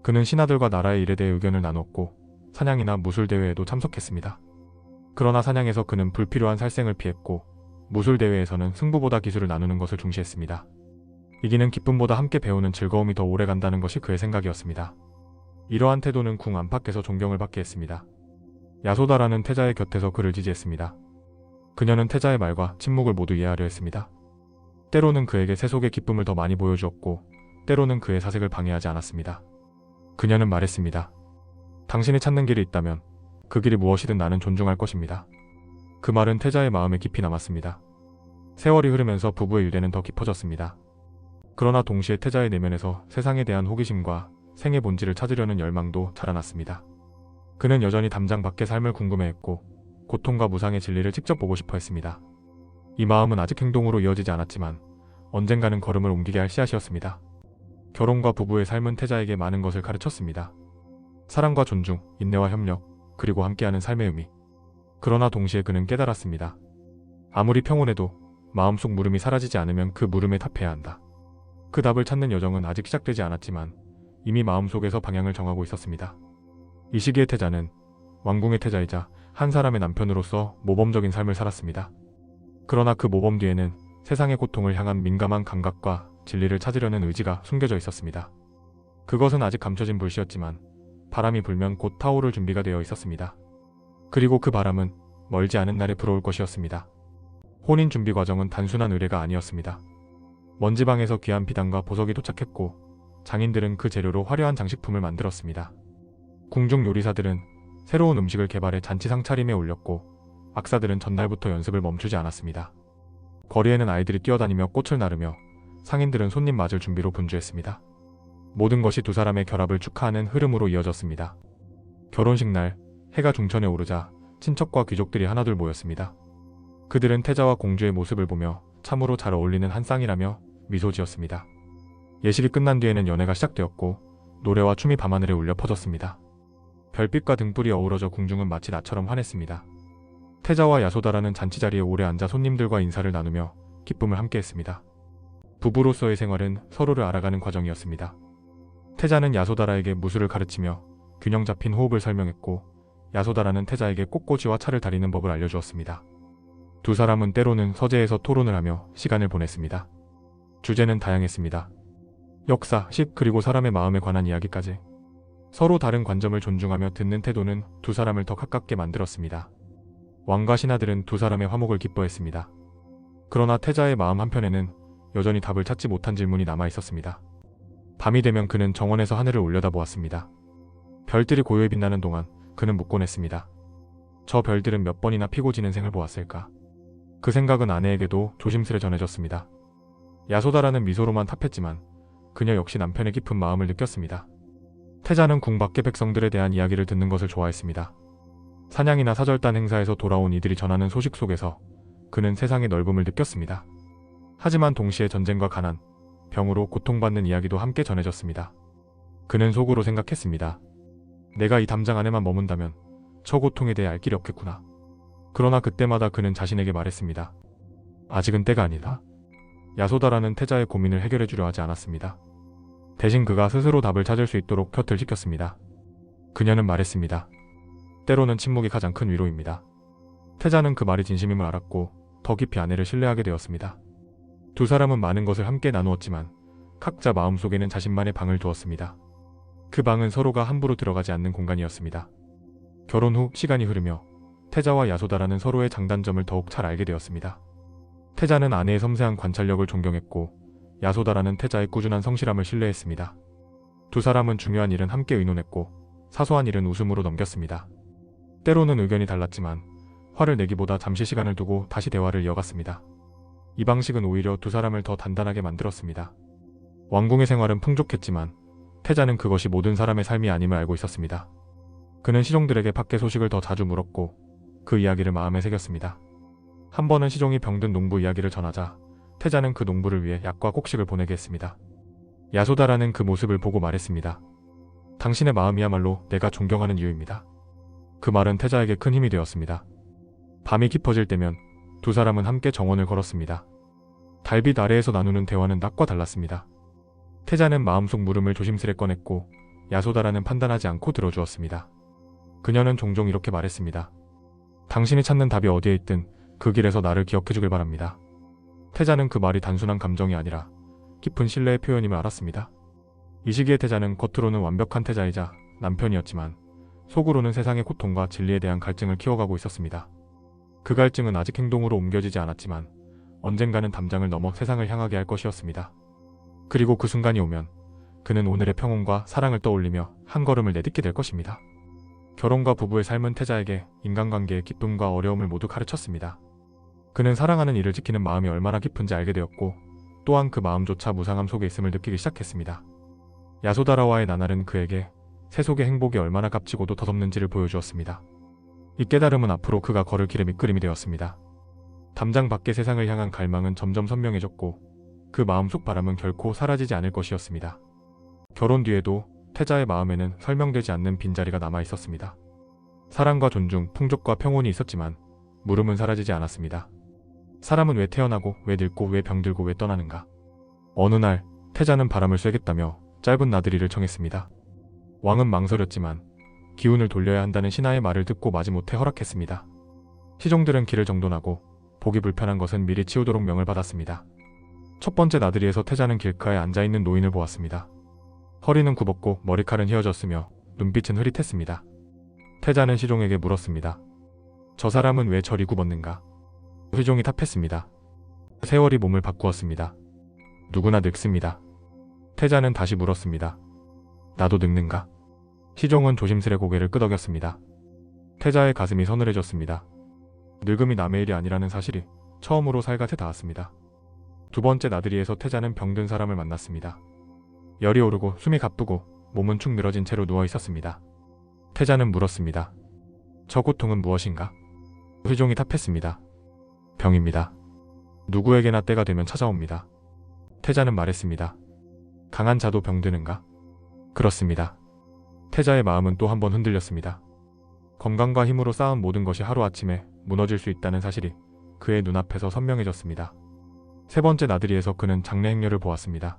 그는 신하들과 나라의 일에 대해 의견을 나눴고 사냥이나 무술대회에도 참석했습니다. 그러나 사냥에서 그는 불필요한 살생을 피했고 무술대회에서는 승부보다 기술을 나누는 것을 중시했습니다. 이기는 기쁨보다 함께 배우는 즐거움이 더 오래 간다는 것이 그의 생각이었습니다. 이러한 태도는 궁 안팎에서 존경을 받게 했습니다. 야소다라는 태자의 곁에서 그를 지지했습니다. 그녀는 태자의 말과 침묵을 모두 이해하려 했습니다. 때로는 그에게 세속의 기쁨을 더 많이 보여주었고 때로는 그의 사색을 방해하지 않았습니다. 그녀는 말했습니다. 당신이 찾는 길이 있다면 그 길이 무엇이든 나는 존중할 것입니다. 그 말은 태자의 마음에 깊이 남았습니다. 세월이 흐르면서 부부의 유대는 더 깊어졌습니다. 그러나 동시에 태자의 내면에서 세상에 대한 호기심과 생의 본질을 찾으려는 열망도 자라났습니다. 그는 여전히 담장 밖의 삶을 궁금해했고 고통과 무상의 진리를 직접 보고 싶어 했습니다. 이 마음은 아직 행동으로 이어지지 않았지만 언젠가는 걸음을 옮기게 할 씨앗이었습니다. 결혼과 부부의 삶은 태자에게 많은 것을 가르쳤습니다. 사랑과 존중, 인내와 협력, 그리고 함께하는 삶의 의미. 그러나 동시에 그는 깨달았습니다. 아무리 평온해도 마음속 물음이 사라지지 않으면 그 물음에 답해야 한다. 그 답을 찾는 여정은 아직 시작되지 않았지만 이미 마음속에서 방향을 정하고 있었습니다. 이 시기의 태자는 왕궁의 태자이자 한 사람의 남편으로서 모범적인 삶을 살았습니다. 그러나 그 모범 뒤에는 세상의 고통을 향한 민감한 감각과 진리를 찾으려는 의지가 숨겨져 있었습니다. 그것은 아직 감춰진 불씨였지만 바람이 불면 곧 타오를 준비가 되어 있었습니다. 그리고 그 바람은 멀지 않은 날에 불어올 것이었습니다. 혼인 준비 과정은 단순한 의례가 아니었습니다. 먼지방에서 귀한 비단과 보석이 도착했고 장인들은 그 재료로 화려한 장식품을 만들었습니다. 궁중 요리사들은 새로운 음식을 개발해 잔치상 차림에 올렸고 악사들은 전날부터 연습을 멈추지 않았습니다. 거리에는 아이들이 뛰어다니며 꽃을 나르며 상인들은 손님 맞을 준비로 분주했습니다. 모든 것이 두 사람의 결합을 축하하는 흐름으로 이어졌습니다. 결혼식 날 해가 중천에 오르자 친척과 귀족들이 하나둘 모였습니다. 그들은 태자와 공주의 모습을 보며 참으로 잘 어울리는 한 쌍이라며 미소 지었습니다. 예식이 끝난 뒤에는 연회가 시작되었고 노래와 춤이 밤하늘에 울려 퍼졌습니다. 별빛과 등불이 어우러져 궁중은 마치 나처럼 환했습니다. 태자와 야소다라는 잔치자리에 오래 앉아 손님들과 인사를 나누며 기쁨을 함께했습니다. 부부로서의 생활은 서로를 알아가는 과정이었습니다. 태자는 야소다라에게 무술을 가르치며 균형 잡힌 호흡을 설명했고, 야소다라는 태자에게 꽃꽂이와 차를 다리는 법을 알려주었습니다. 두 사람은 때로는 서재에서 토론을 하며 시간을 보냈습니다. 주제는 다양했습니다. 역사, 식, 그리고 사람의 마음에 관한 이야기까지. 서로 다른 관점을 존중하며 듣는 태도는 두 사람을 더 가깝게 만들었습니다. 왕과 신하들은 두 사람의 화목을 기뻐했습니다. 그러나 태자의 마음 한편에는 여전히 답을 찾지 못한 질문이 남아 있었습니다. 밤이 되면 그는 정원에서 하늘을 올려다보았습니다. 별들이 고요히 빛나는 동안 그는 묻곤 했습니다. 저 별들은 몇 번이나 피고 지는 생을 보았을까? 그 생각은 아내에게도 조심스레 전해졌습니다. 야소다라는 미소로만 답했지만 그녀 역시 남편의 깊은 마음을 느꼈습니다. 태자는 궁 밖의 백성들에 대한 이야기를 듣는 것을 좋아했습니다. 사냥이나 사절단 행사에서 돌아온 이들이 전하는 소식 속에서 그는 세상의 넓음을 느꼈습니다. 하지만 동시에 전쟁과 가난, 병으로 고통받는 이야기도 함께 전해졌습니다. 그는 속으로 생각했습니다. 내가 이 담장 안에만 머문다면 저 고통에 대해 알 길이 없겠구나. 그러나 그때마다 그는 자신에게 말했습니다. 아직은 때가 아니다. 야소다라는 태자의 고민을 해결해 주려 하지 않았습니다. 대신 그가 스스로 답을 찾을 수 있도록 곁을 지켰습니다. 그녀는 말했습니다. 때로는 침묵이 가장 큰 위로입니다. 태자는 그 말이 진심임을 알았고 더 깊이 아내를 신뢰하게 되었습니다. 두 사람은 많은 것을 함께 나누었지만 각자 마음속에는 자신만의 방을 두었습니다. 그 방은 서로가 함부로 들어가지 않는 공간이었습니다. 결혼 후 시간이 흐르며 태자와 야소다라는 서로의 장단점을 더욱 잘 알게 되었습니다. 태자는 아내의 섬세한 관찰력을 존경했고 야소다라는 태자의 꾸준한 성실함을 신뢰했습니다. 두 사람은 중요한 일은 함께 의논했고 사소한 일은 웃음으로 넘겼습니다. 때로는 의견이 달랐지만 화를 내기보다 잠시 시간을 두고 다시 대화를 이어갔습니다. 이 방식은 오히려 두 사람을 더 단단하게 만들었습니다. 왕궁의 생활은 풍족했지만 태자는 그것이 모든 사람의 삶이 아님을 알고 있었습니다. 그는 시종들에게 밖의 소식을 더 자주 물었고 그 이야기를 마음에 새겼습니다. 한 번은 시종이 병든 농부 이야기를 전하자 태자는 그 농부를 위해 약과 곡식을 보내게 했습니다. 야소다라는 그 모습을 보고 말했습니다. 당신의 마음이야말로 내가 존경하는 이유입니다. 그 말은 태자에게 큰 힘이 되었습니다. 밤이 깊어질 때면 두 사람은 함께 정원을 걸었습니다. 달빛 아래에서 나누는 대화는 낮과 달랐습니다. 태자는 마음속 물음을 조심스레 꺼냈고 야소다라는 판단하지 않고 들어주었습니다. 그녀는 종종 이렇게 말했습니다. 당신이 찾는 답이 어디에 있든 그 길에서 나를 기억해주길 바랍니다. 태자는 그 말이 단순한 감정이 아니라 깊은 신뢰의 표현임을 알았습니다. 이 시기에 태자는 겉으로는 완벽한 태자이자 남편이었지만 속으로는 세상의 고통과 진리에 대한 갈증을 키워가고 있었습니다. 그 갈증은 아직 행동으로 옮겨지지 않았지만 언젠가는 담장을 넘어 세상을 향하게 할 것이었습니다. 그리고 그 순간이 오면 그는 오늘의 평온과 사랑을 떠올리며 한 걸음을 내딛게 될 것입니다. 결혼과 부부의 삶은 태자에게 인간관계의 기쁨과 어려움을 모두 가르쳤습니다. 그는 사랑하는 이를 지키는 마음이 얼마나 깊은지 알게 되었고 또한 그 마음조차 무상함 속에 있음을 느끼기 시작했습니다. 야소다라와의 나날은 그에게 세속의 행복이 얼마나 값지고도 덧없는지를 보여주었습니다. 이 깨달음은 앞으로 그가 걸을 길의 밑그림이 되었습니다. 담장 밖의 세상을 향한 갈망은 점점 선명해졌고 그 마음속 바람은 결코 사라지지 않을 것이었습니다. 결혼 뒤에도 태자의 마음에는 설명되지 않는 빈자리가 남아 있었습니다. 사랑과 존중, 풍족과 평온이 있었지만 물음은 사라지지 않았습니다. 사람은 왜 태어나고 왜 늙고 왜 병들고 왜 떠나는가? 어느 날 태자는 바람을 쐬겠다며 짧은 나들이를 청했습니다. 왕은 망설였지만 기운을 돌려야 한다는 신하의 말을 듣고 마지못해 허락했습니다. 시종들은 길을 정돈하고 보기 불편한 것은 미리 치우도록 명을 받았습니다. 첫 번째 나들이에서 태자는 길가에 앉아있는 노인을 보았습니다. 허리는 굽었고 머리칼은 휘어졌으며 눈빛은 흐릿했습니다. 태자는 시종에게 물었습니다. 저 사람은 왜 저리 굽었는가? 시종이 답했습니다. 세월이 몸을 바꾸었습니다. 누구나 늙습니다. 태자는 다시 물었습니다. 나도 늙는가? 시종은 조심스레 고개를 끄덕였습니다. 태자의 가슴이 서늘해졌습니다. 늙음이 남의 일이 아니라는 사실이 처음으로 살갗에 닿았습니다. 두 번째 나들이에서 태자는 병든 사람을 만났습니다. 열이 오르고 숨이 가쁘고 몸은 축 늘어진 채로 누워 있었습니다. 태자는 물었습니다. 저 고통은 무엇인가? 시종이 답했습니다. 병입니다. 누구에게나 때가 되면 찾아옵니다. 태자는 말했습니다. 강한 자도 병드는가? 그렇습니다. 태자의 마음은 또 한 번 흔들렸습니다. 건강과 힘으로 쌓은 모든 것이 하루아침에 무너질 수 있다는 사실이 그의 눈앞에서 선명해졌습니다. 세 번째 나들이에서 그는 장례 행렬을 보았습니다.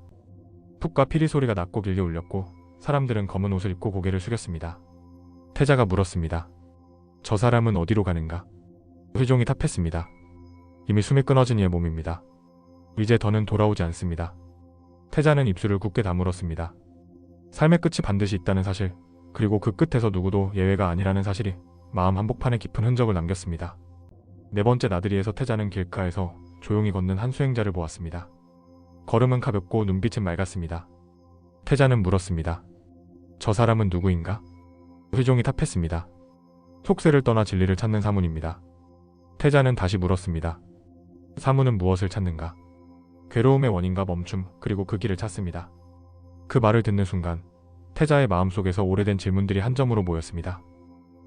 푹과 피리 소리가 낮고 길게 울렸고 사람들은 검은 옷을 입고 고개를 숙였습니다. 태자가 물었습니다. 저 사람은 어디로 가는가? 회종이 답했습니다. 이미 숨이 끊어진 이의 몸입니다. 이제 더는 돌아오지 않습니다. 태자는 입술을 굳게 다물었습니다. 삶의 끝이 반드시 있다는 사실, 그리고 그 끝에서 누구도 예외가 아니라는 사실이 마음 한복판에 깊은 흔적을 남겼습니다. 네 번째 나들이에서 태자는 길가에서 조용히 걷는 한 수행자를 보았습니다. 걸음은 가볍고 눈빛은 맑았습니다. 태자는 물었습니다. 저 사람은 누구인가? 회종이 답했습니다. 속세를 떠나 진리를 찾는 사문입니다. 태자는 다시 물었습니다. 사문은 무엇을 찾는가? 괴로움의 원인과 멈춤, 그리고 그 길을 찾습니다. 그 말을 듣는 순간 태자의 마음속에서 오래된 질문들이 한 점으로 모였습니다.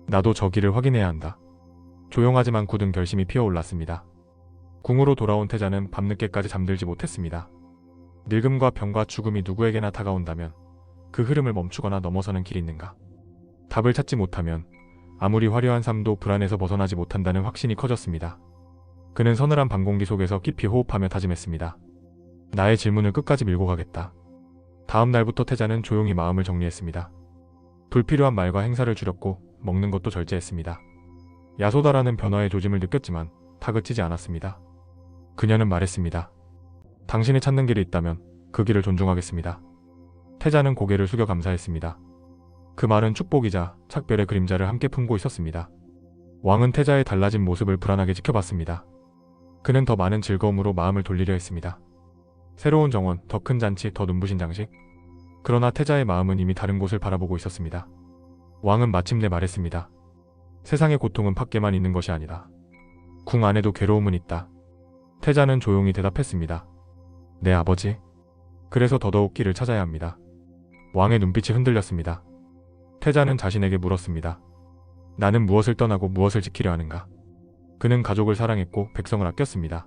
나도 저 길을 확인해야 한다. 조용하지만 굳은 결심이 피어올랐습니다. 궁으로 돌아온 태자는 밤늦게까지 잠들지 못했습니다. 늙음과 병과 죽음이 누구에게나 다가온다면 그 흐름을 멈추거나 넘어서는 길이 있는가? 답을 찾지 못하면 아무리 화려한 삶도 불안에서 벗어나지 못한다는 확신이 커졌습니다. 그는 서늘한 밤 공기 속에서 깊이 호흡하며 다짐했습니다. 나의 질문을 끝까지 밀고 가겠다. 다음 날부터 태자는 조용히 마음을 정리했습니다. 불필요한 말과 행사를 줄였고 먹는 것도 절제했습니다. 야소다라는 변화의 조짐을 느꼈지만 다그치지 않았습니다. 그녀는 말했습니다. 당신이 찾는 길이 있다면 그 길을 존중하겠습니다. 태자는 고개를 숙여 감사했습니다. 그 말은 축복이자 착별의 그림자를 함께 품고 있었습니다. 왕은 태자의 달라진 모습을 불안하게 지켜봤습니다. 그는 더 많은 즐거움으로 마음을 돌리려 했습니다. 새로운 정원, 더 큰 잔치, 더 눈부신 장식. 그러나 태자의 마음은 이미 다른 곳을 바라보고 있었습니다. 왕은 마침내 말했습니다. 세상의 고통은 밖에만 있는 것이 아니다. 궁 안에도 괴로움은 있다. 태자는 조용히 대답했습니다. 네, 아버지. 그래서 더더욱 길을 찾아야 합니다. 왕의 눈빛이 흔들렸습니다. 태자는 자신에게 물었습니다. 나는 무엇을 떠나고 무엇을 지키려 하는가? 그는 가족을 사랑했고 백성을 아꼈습니다.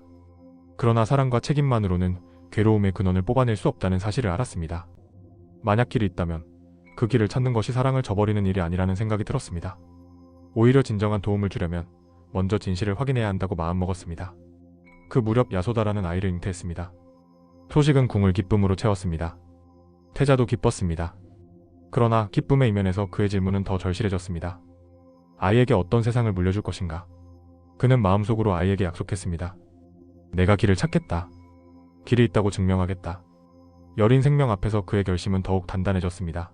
그러나 사랑과 책임만으로는 괴로움의 근원을 뽑아낼 수 없다는 사실을 알았습니다. 만약 길이 있다면 그 길을 찾는 것이 사랑을 저버리는 일이 아니라는 생각이 들었습니다. 오히려 진정한 도움을 주려면 먼저 진실을 확인해야 한다고 마음먹었습니다. 그 무렵 야소다라는 아이를 잉태했습니다. 소식은 궁을 기쁨으로 채웠습니다. 태자도 기뻤습니다. 그러나 기쁨의 이면에서 그의 질문은 더 절실해졌습니다. 아이에게 어떤 세상을 물려줄 것인가? 그는 마음속으로 아이에게 약속했습니다. 내가 길을 찾겠다. 길이 있다고 증명하겠다. 여린 생명 앞에서 그의 결심은 더욱 단단해졌습니다.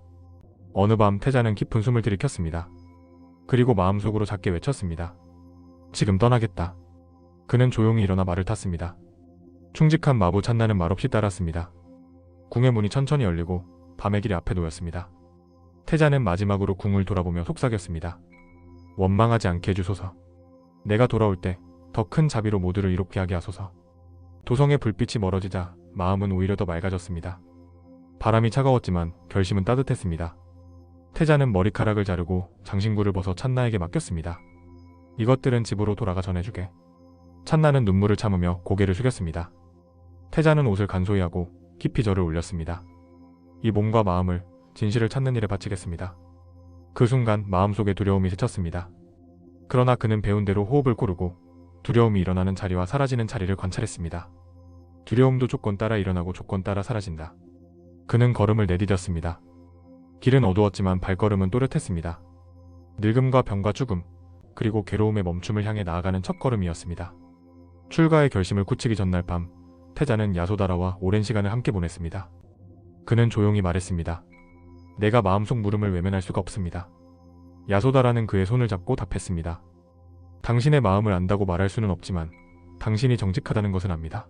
어느 밤 태자는 깊은 숨을 들이켰습니다. 그리고 마음속으로 작게 외쳤습니다. 지금 떠나겠다. 그는 조용히 일어나 말을 탔습니다. 충직한 마부 찬나는 말없이 따랐습니다. 궁의 문이 천천히 열리고 밤의 길이 앞에 놓였습니다. 태자는 마지막으로 궁을 돌아보며 속삭였습니다. 원망하지 않게 해주소서. 내가 돌아올 때 더 큰 자비로 모두를 이롭게 하게 하소서. 도성의 불빛이 멀어지자 마음은 오히려 더 맑아졌습니다. 바람이 차가웠지만 결심은 따뜻했습니다. 태자는 머리카락을 자르고 장신구를 벗어 찬나에게 맡겼습니다. 이것들은 집으로 돌아가 전해주게. 찬나는 눈물을 참으며 고개를 숙였습니다. 태자는 옷을 간소히 하고 깊이 절을 올렸습니다. 이 몸과 마음을 진실을 찾는 일에 바치겠습니다. 그 순간 마음속에 두려움이 스쳤습니다. 그러나 그는 배운 대로 호흡을 고르고 두려움이 일어나는 자리와 사라지는 자리를 관찰했습니다. 두려움도 조건 따라 일어나고 조건 따라 사라진다. 그는 걸음을 내디뎠습니다. 길은 어두웠지만 발걸음은 또렷했습니다. 늙음과 병과 죽음, 그리고 괴로움의 멈춤을 향해 나아가는 첫걸음이었습니다. 출가의 결심을 굳히기 전날 밤, 태자는 야소다라와 오랜 시간을 함께 보냈습니다. 그는 조용히 말했습니다. 내가 마음속 물음을 외면할 수가 없습니다. 야소다라는 그의 손을 잡고 답했습니다. 당신의 마음을 안다고 말할 수는 없지만 당신이 정직하다는 것은 압니다.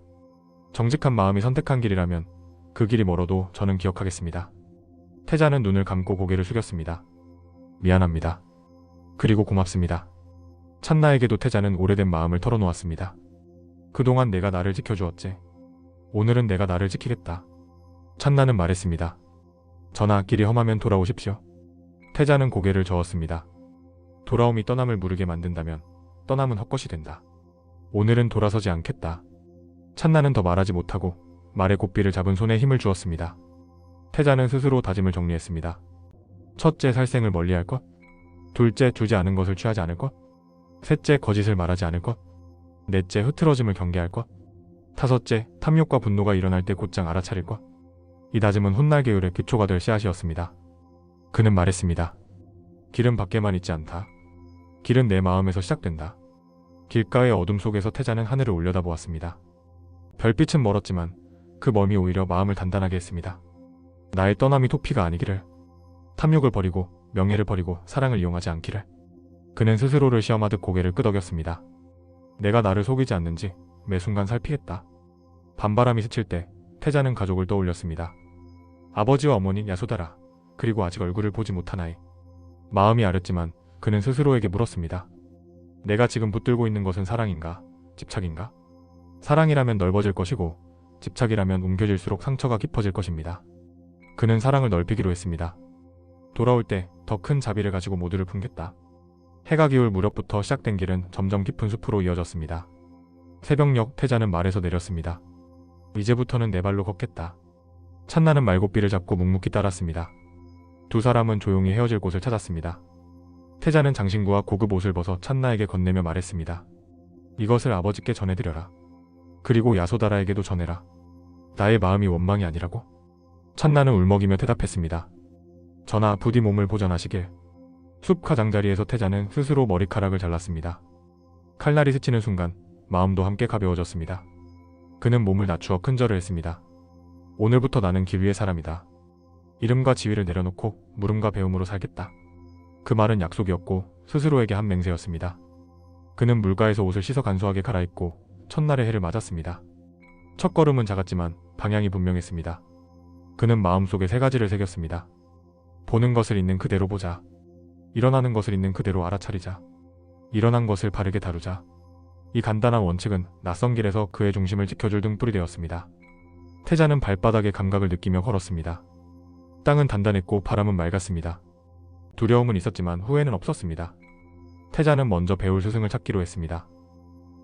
정직한 마음이 선택한 길이라면 그 길이 멀어도 저는 기억하겠습니다. 태자는 눈을 감고 고개를 숙였습니다. 미안합니다. 그리고 고맙습니다. 찬나에게도 태자는 오래된 마음을 털어놓았습니다. 그동안 내가 나를 지켜주었지. 오늘은 내가 나를 지키겠다. 찬나는 말했습니다. 전하, 길이 험하면 돌아오십시오. 태자는 고개를 저었습니다. 돌아옴이 떠남을 무르게 만든다면 떠남은 헛것이 된다. 오늘은 돌아서지 않겠다. 찬나는 더 말하지 못하고 말의 고삐를 잡은 손에 힘을 주었습니다. 태자는 스스로 다짐을 정리했습니다. 첫째, 살생을 멀리할 것. 둘째, 주지 않은 것을 취하지 않을 것. 셋째, 거짓을 말하지 않을 것. 넷째, 흐트러짐을 경계할 것. 다섯째, 탐욕과 분노가 일어날 때 곧장 알아차릴 것. 이 다짐은 훗날 계율의 기초가 될 씨앗이었습니다. 그는 말했습니다. 길은 밖에만 있지 않다. 길은 내 마음에서 시작된다. 길가의 어둠 속에서 태자는 하늘을 올려다보았습니다. 별빛은 멀었지만 그 멀미 오히려 마음을 단단하게 했습니다. 나의 떠남이 도피가 아니기를. 탐욕을 버리고 명예를 버리고 사랑을 이용하지 않기를. 그는 스스로를 시험하듯 고개를 끄덕였습니다. 내가 나를 속이지 않는지 매 순간 살피겠다. 밤바람이 스칠 때 태자는 가족을 떠올렸습니다. 아버지와 어머니 야소다라, 그리고 아직 얼굴을 보지 못한 아이. 마음이 아렸지만 그는 스스로에게 물었습니다. 내가 지금 붙들고 있는 것은 사랑인가? 집착인가? 사랑이라면 넓어질 것이고 집착이라면 옮겨질수록 상처가 깊어질 것입니다. 그는 사랑을 넓히기로 했습니다. 돌아올 때 더 큰 자비를 가지고 모두를 품겠다. 해가 기울 무렵부터 시작된 길은 점점 깊은 숲으로 이어졌습니다. 새벽녘 태자는 말에서 내렸습니다. 이제부터는 내 발로 걷겠다. 찬나는 말고삐를 잡고 묵묵히 따랐습니다. 두 사람은 조용히 헤어질 곳을 찾았습니다. 태자는 장신구와 고급 옷을 벗어 찬나에게 건네며 말했습니다. 이것을 아버지께 전해드려라. 그리고 야소다라에게도 전해라. 나의 마음이 원망이 아니라고? 찬나는 울먹이며 대답했습니다. 전하, 부디 몸을 보전하시길. 숲 가장자리에서 태자는 스스로 머리카락을 잘랐습니다. 칼날이 스치는 순간 마음도 함께 가벼워졌습니다. 그는 몸을 낮추어 큰절을 했습니다. 오늘부터 나는 길 위의 사람이다. 이름과 지위를 내려놓고 물음과 배움으로 살겠다. 그 말은 약속이었고 스스로에게 한 맹세였습니다. 그는 물가에서 옷을 씻어 간소하게 갈아입고 첫날의 해를 맞았습니다. 첫 걸음은 작았지만 방향이 분명했습니다. 그는 마음속에 세 가지를 새겼습니다. 보는 것을 있는 그대로 보자. 일어나는 것을 있는 그대로 알아차리자. 일어난 것을 바르게 다루자. 이 간단한 원칙은 낯선 길에서 그의 중심을 지켜줄 등불이 되었습니다. 태자는 발바닥의 감각을 느끼며 걸었습니다. 땅은 단단했고 바람은 맑았습니다. 두려움은 있었지만 후회는 없었습니다. 태자는 먼저 배울 스승을 찾기로 했습니다.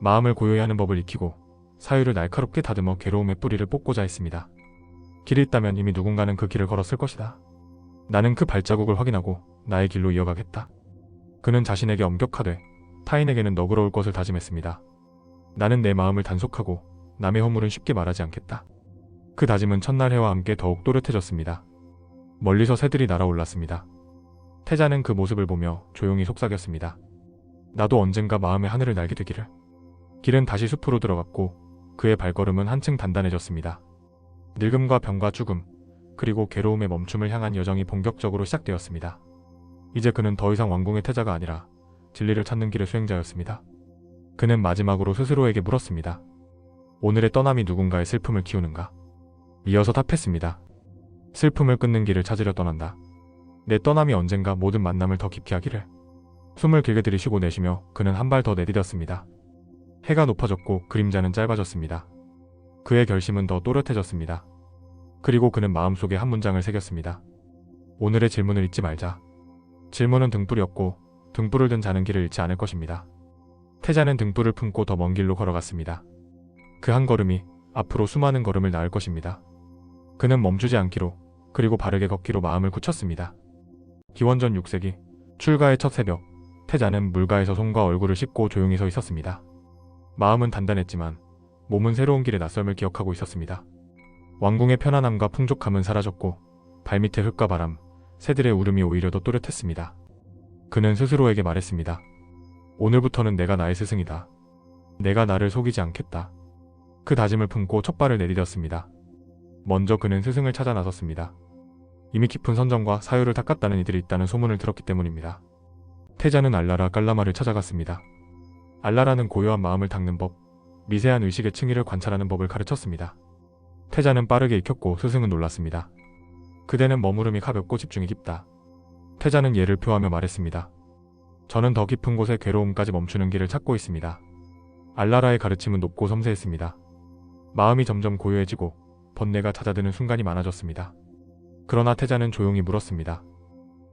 마음을 고요히 하는 법을 익히고 사유를 날카롭게 다듬어 괴로움의 뿌리를 뽑고자 했습니다. 길이 있다면 이미 누군가는 그 길을 걸었을 것이다. 나는 그 발자국을 확인하고 나의 길로 이어가겠다. 그는 자신에게 엄격하되 타인에게는 너그러울 것을 다짐했습니다. 나는 내 마음을 단속하고 남의 허물은 쉽게 말하지 않겠다. 그 다짐은 첫날 해와 함께 더욱 또렷해졌습니다. 멀리서 새들이 날아올랐습니다. 태자는 그 모습을 보며 조용히 속삭였습니다. 나도 언젠가 마음의 하늘을 날게 되기를. 길은 다시 숲으로 들어갔고 그의 발걸음은 한층 단단해졌습니다. 늙음과 병과 죽음, 그리고 괴로움의 멈춤을 향한 여정이 본격적으로 시작되었습니다. 이제 그는 더 이상 왕궁의 태자가 아니라 진리를 찾는 길의 수행자였습니다. 그는 마지막으로 스스로에게 물었습니다. 오늘의 떠남이 누군가의 슬픔을 키우는가? 이어서 답했습니다. 슬픔을 끊는 길을 찾으려 떠난다. 내 떠남이 언젠가 모든 만남을 더 깊게 하기를. 숨을 길게 들이쉬고 내쉬며 그는 한 발 더 내디뎠습니다. 해가 높아졌고 그림자는 짧아졌습니다. 그의 결심은 더 또렷해졌습니다. 그리고 그는 마음속에 한 문장을 새겼습니다. 오늘의 질문을 잊지 말자. 질문은 등불이었고 등불을 든 자는 길을 잃지 않을 것입니다. 태자는 등불을 품고 더 먼 길로 걸어갔습니다. 그 한 걸음이 앞으로 수많은 걸음을 낳을 것입니다. 그는 멈추지 않기로 그리고 바르게 걷기로 마음을 굳혔습니다. 기원전 6세기 출가의 첫 새벽, 태자는 물가에서 손과 얼굴을 씻고 조용히 서 있었습니다. 마음은 단단했지만 몸은 새로운 길의 낯섦을 기억하고 있었습니다. 왕궁의 편안함과 풍족함은 사라졌고 발밑의 흙과 바람, 새들의 울음이 오히려 더 또렷했습니다. 그는 스스로에게 말했습니다. 오늘부터는 내가 나의 스승이다. 내가 나를 속이지 않겠다. 그 다짐을 품고 첫 발을 내디뎠습니다. 먼저 그는 스승을 찾아 나섰습니다. 이미 깊은 선정과 사유를 닦았다는 이들이 있다는 소문을 들었기 때문입니다. 태자는 알라라 깔라마를 찾아갔습니다. 알라라는 고요한 마음을 닦는 법, 미세한 의식의 층위를 관찰하는 법을 가르쳤습니다. 태자는 빠르게 익혔고 스승은 놀랐습니다. 그대는 머무름이 가볍고 집중이 깊다. 태자는 예를 표하며 말했습니다. 저는 더 깊은 곳의 괴로움까지 멈추는 길을 찾고 있습니다. 알라라의 가르침은 높고 섬세했습니다. 마음이 점점 고요해지고 번뇌가 잦아드는 순간이 많아졌습니다. 그러나 태자는 조용히 물었습니다.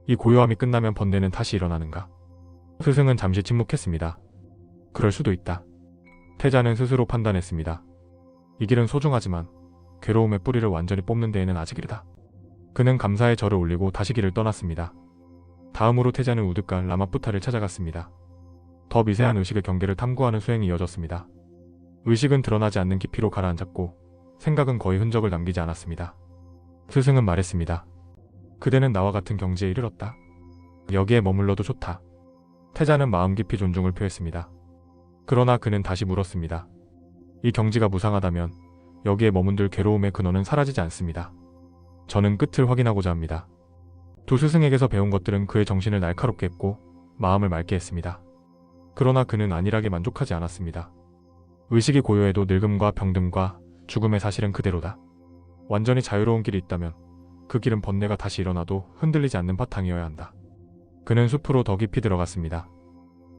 이 고요함이 끝나면 번뇌는 다시 일어나는가? 스승은 잠시 침묵했습니다. 그럴 수도 있다. 태자는 스스로 판단했습니다. 이 길은 소중하지만 괴로움의 뿌리를 완전히 뽑는 데에는 아직 이르다. 그는 감사의 절을 올리고 다시 길을 떠났습니다. 다음으로 태자는 우드가 라마푸타를 찾아갔습니다. 더 미세한 의식의 경계를 탐구하는 수행이 이어졌습니다. 의식은 드러나지 않는 깊이로 가라앉았고 생각은 거의 흔적을 남기지 않았습니다. 스승은 말했습니다. 그대는 나와 같은 경지에 이르렀다. 여기에 머물러도 좋다. 태자는 마음 깊이 존중을 표했습니다. 그러나 그는 다시 물었습니다. 이 경지가 무상하다면 여기에 머문들 괴로움의 근원은 사라지지 않습니다. 저는 끝을 확인하고자 합니다. 두 스승에게서 배운 것들은 그의 정신을 날카롭게 했고 마음을 맑게 했습니다. 그러나 그는 안일하게 만족하지 않았습니다. 의식이 고요해도 늙음과 병듦과 죽음의 사실은 그대로다. 완전히 자유로운 길이 있다면 그 길은 번뇌가 다시 일어나도 흔들리지 않는 바탕이어야 한다. 그는 숲으로 더 깊이 들어갔습니다.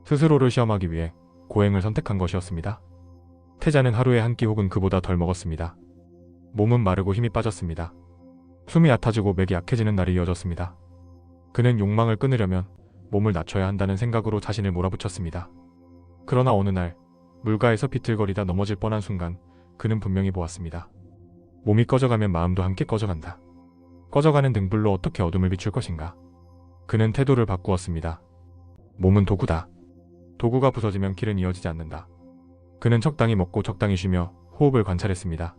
스스로를 시험하기 위해 고행을 선택한 것이었습니다. 태자는 하루에 한 끼 혹은 그보다 덜 먹었습니다. 몸은 마르고 힘이 빠졌습니다. 숨이 얕아지고 맥이 약해지는 날이 이어졌습니다. 그는 욕망을 끊으려면 몸을 낮춰야 한다는 생각으로 자신을 몰아붙였습니다. 그러나 어느 날 물가에서 비틀거리다 넘어질 뻔한 순간 그는 분명히 보았습니다. 몸이 꺼져가면 마음도 함께 꺼져간다. 꺼져가는 등불로 어떻게 어둠을 비출 것인가? 그는 태도를 바꾸었습니다. 몸은 도구다. 도구가 부서지면 길은 이어지지 않는다. 그는 적당히 먹고 적당히 쉬며 호흡을 관찰했습니다.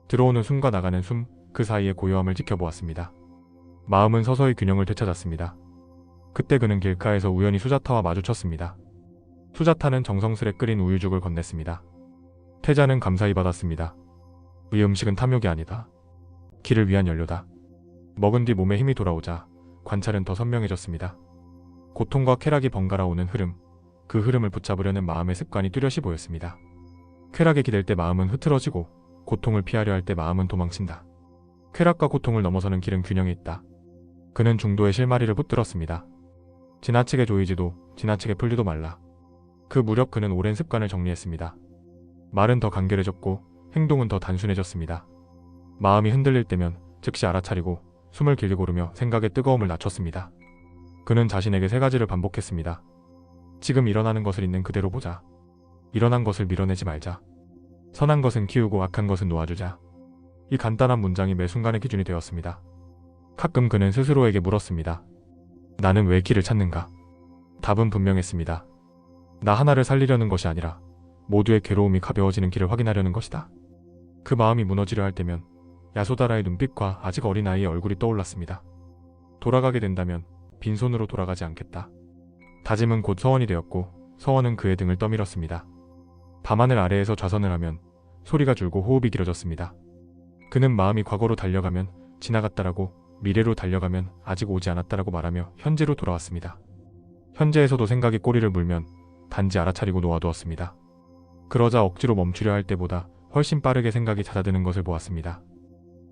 들어오는 숨과 나가는 숨, 그 사이의 고요함을 지켜보았습니다. 마음은 서서히 균형을 되찾았습니다. 그때 그는 길가에서 우연히 수자타와 마주쳤습니다. 수자타는 정성스레 끓인 우유죽을 건넸습니다. 태자는 감사히 받았습니다. 이 음식은 탐욕이 아니다. 길을 위한 연료다. 먹은 뒤 몸에 힘이 돌아오자 관찰은 더 선명해졌습니다. 고통과 쾌락이 번갈아 오는 흐름, 그 흐름을 붙잡으려는 마음의 습관이 뚜렷이 보였습니다. 쾌락에 기댈 때 마음은 흐트러지고 고통을 피하려 할 때 마음은 도망친다. 쾌락과 고통을 넘어서는 길은 균형에 있다. 그는 중도의 실마리를 붙들었습니다. 지나치게 조이지도 지나치게 풀지도 말라. 그 무렵 그는 오랜 습관을 정리했습니다. 말은 더 간결해졌고 행동은 더 단순해졌습니다. 마음이 흔들릴 때면 즉시 알아차리고 숨을 길게 고르며 생각의 뜨거움을 낮췄습니다. 그는 자신에게 세 가지를 반복했습니다. 지금 일어나는 것을 있는 그대로 보자. 일어난 것을 밀어내지 말자. 선한 것은 키우고 악한 것은 놓아주자. 이 간단한 문장이 매 순간의 기준이 되었습니다. 가끔 그는 스스로에게 물었습니다. 나는 왜 길을 찾는가? 답은 분명했습니다. 나 하나를 살리려는 것이 아니라 모두의 괴로움이 가벼워지는 길을 확인하려는 것이다. 그 마음이 무너지려 할 때면 야소다라의 눈빛과 아직 어린 아이의 얼굴이 떠올랐습니다. 돌아가게 된다면 빈손으로 돌아가지 않겠다. 다짐은 곧 서원이 되었고 서원은 그의 등을 떠밀었습니다. 밤하늘 아래에서 좌선을 하면 소리가 줄고 호흡이 길어졌습니다. 그는 마음이 과거로 달려가면 지나갔다라고, 미래로 달려가면 아직 오지 않았다라고 말하며 현재로 돌아왔습니다. 현재에서도 생각이 꼬리를 물면 단지 알아차리고 놓아두었습니다. 그러자 억지로 멈추려 할 때보다 훨씬 빠르게 생각이 잦아드는 것을 보았습니다.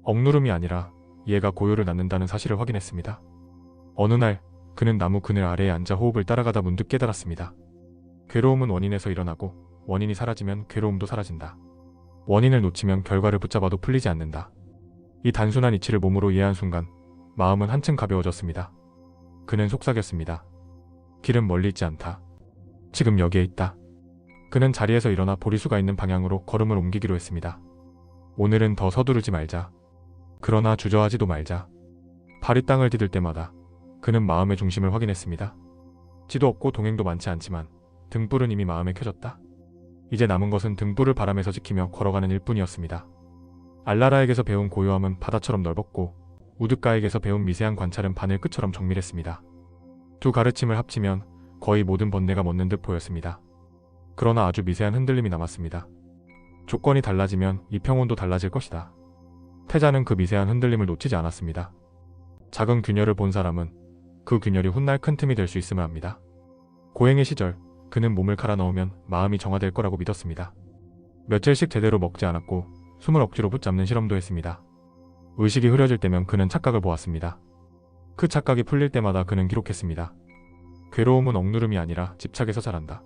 억누름이 아니라 얘가 고요를 낳는다는 사실을 확인했습니다. 어느 날 그는 나무 그늘 아래에 앉아 호흡을 따라가다 문득 깨달았습니다. 괴로움은 원인에서 일어나고 원인이 사라지면 괴로움도 사라진다. 원인을 놓치면 결과를 붙잡아도 풀리지 않는다. 이 단순한 이치를 몸으로 이해한 순간 마음은 한층 가벼워졌습니다. 그는 속삭였습니다. 길은 멀리 있지 않다. 지금 여기에 있다. 그는 자리에서 일어나 보리수가 있는 방향으로 걸음을 옮기기로 했습니다. 오늘은 더 서두르지 말자. 그러나 주저하지도 말자. 발이 땅을 디딜 때마다 그는 마음의 중심을 확인했습니다. 지도 없고 동행도 많지 않지만 등불은 이미 마음에 켜졌다. 이제 남은 것은 등불을 바람에서 지키며 걸어가는 일뿐이었습니다. 알라라에게서 배운 고요함은 바다처럼 넓었고 우드가에게서 배운 미세한 관찰은 바늘 끝처럼 정밀했습니다. 두 가르침을 합치면 거의 모든 번뇌가 멎는 듯 보였습니다. 그러나 아주 미세한 흔들림이 남았습니다. 조건이 달라지면 이 평온도 달라질 것이다. 태자는 그 미세한 흔들림을 놓치지 않았습니다. 작은 균열을 본 사람은 그 균열이 훗날 큰 틈이 될 수 있음을 압니다. 고행의 시절 그는 몸을 갈아 넣으면 마음이 정화될 거라고 믿었습니다. 며칠씩 제대로 먹지 않았고 숨을 억지로 붙잡는 실험도 했습니다. 의식이 흐려질 때면 그는 착각을 보았습니다. 그 착각이 풀릴 때마다 그는 기록했습니다. 괴로움은 억누름이 아니라 집착에서 자란다.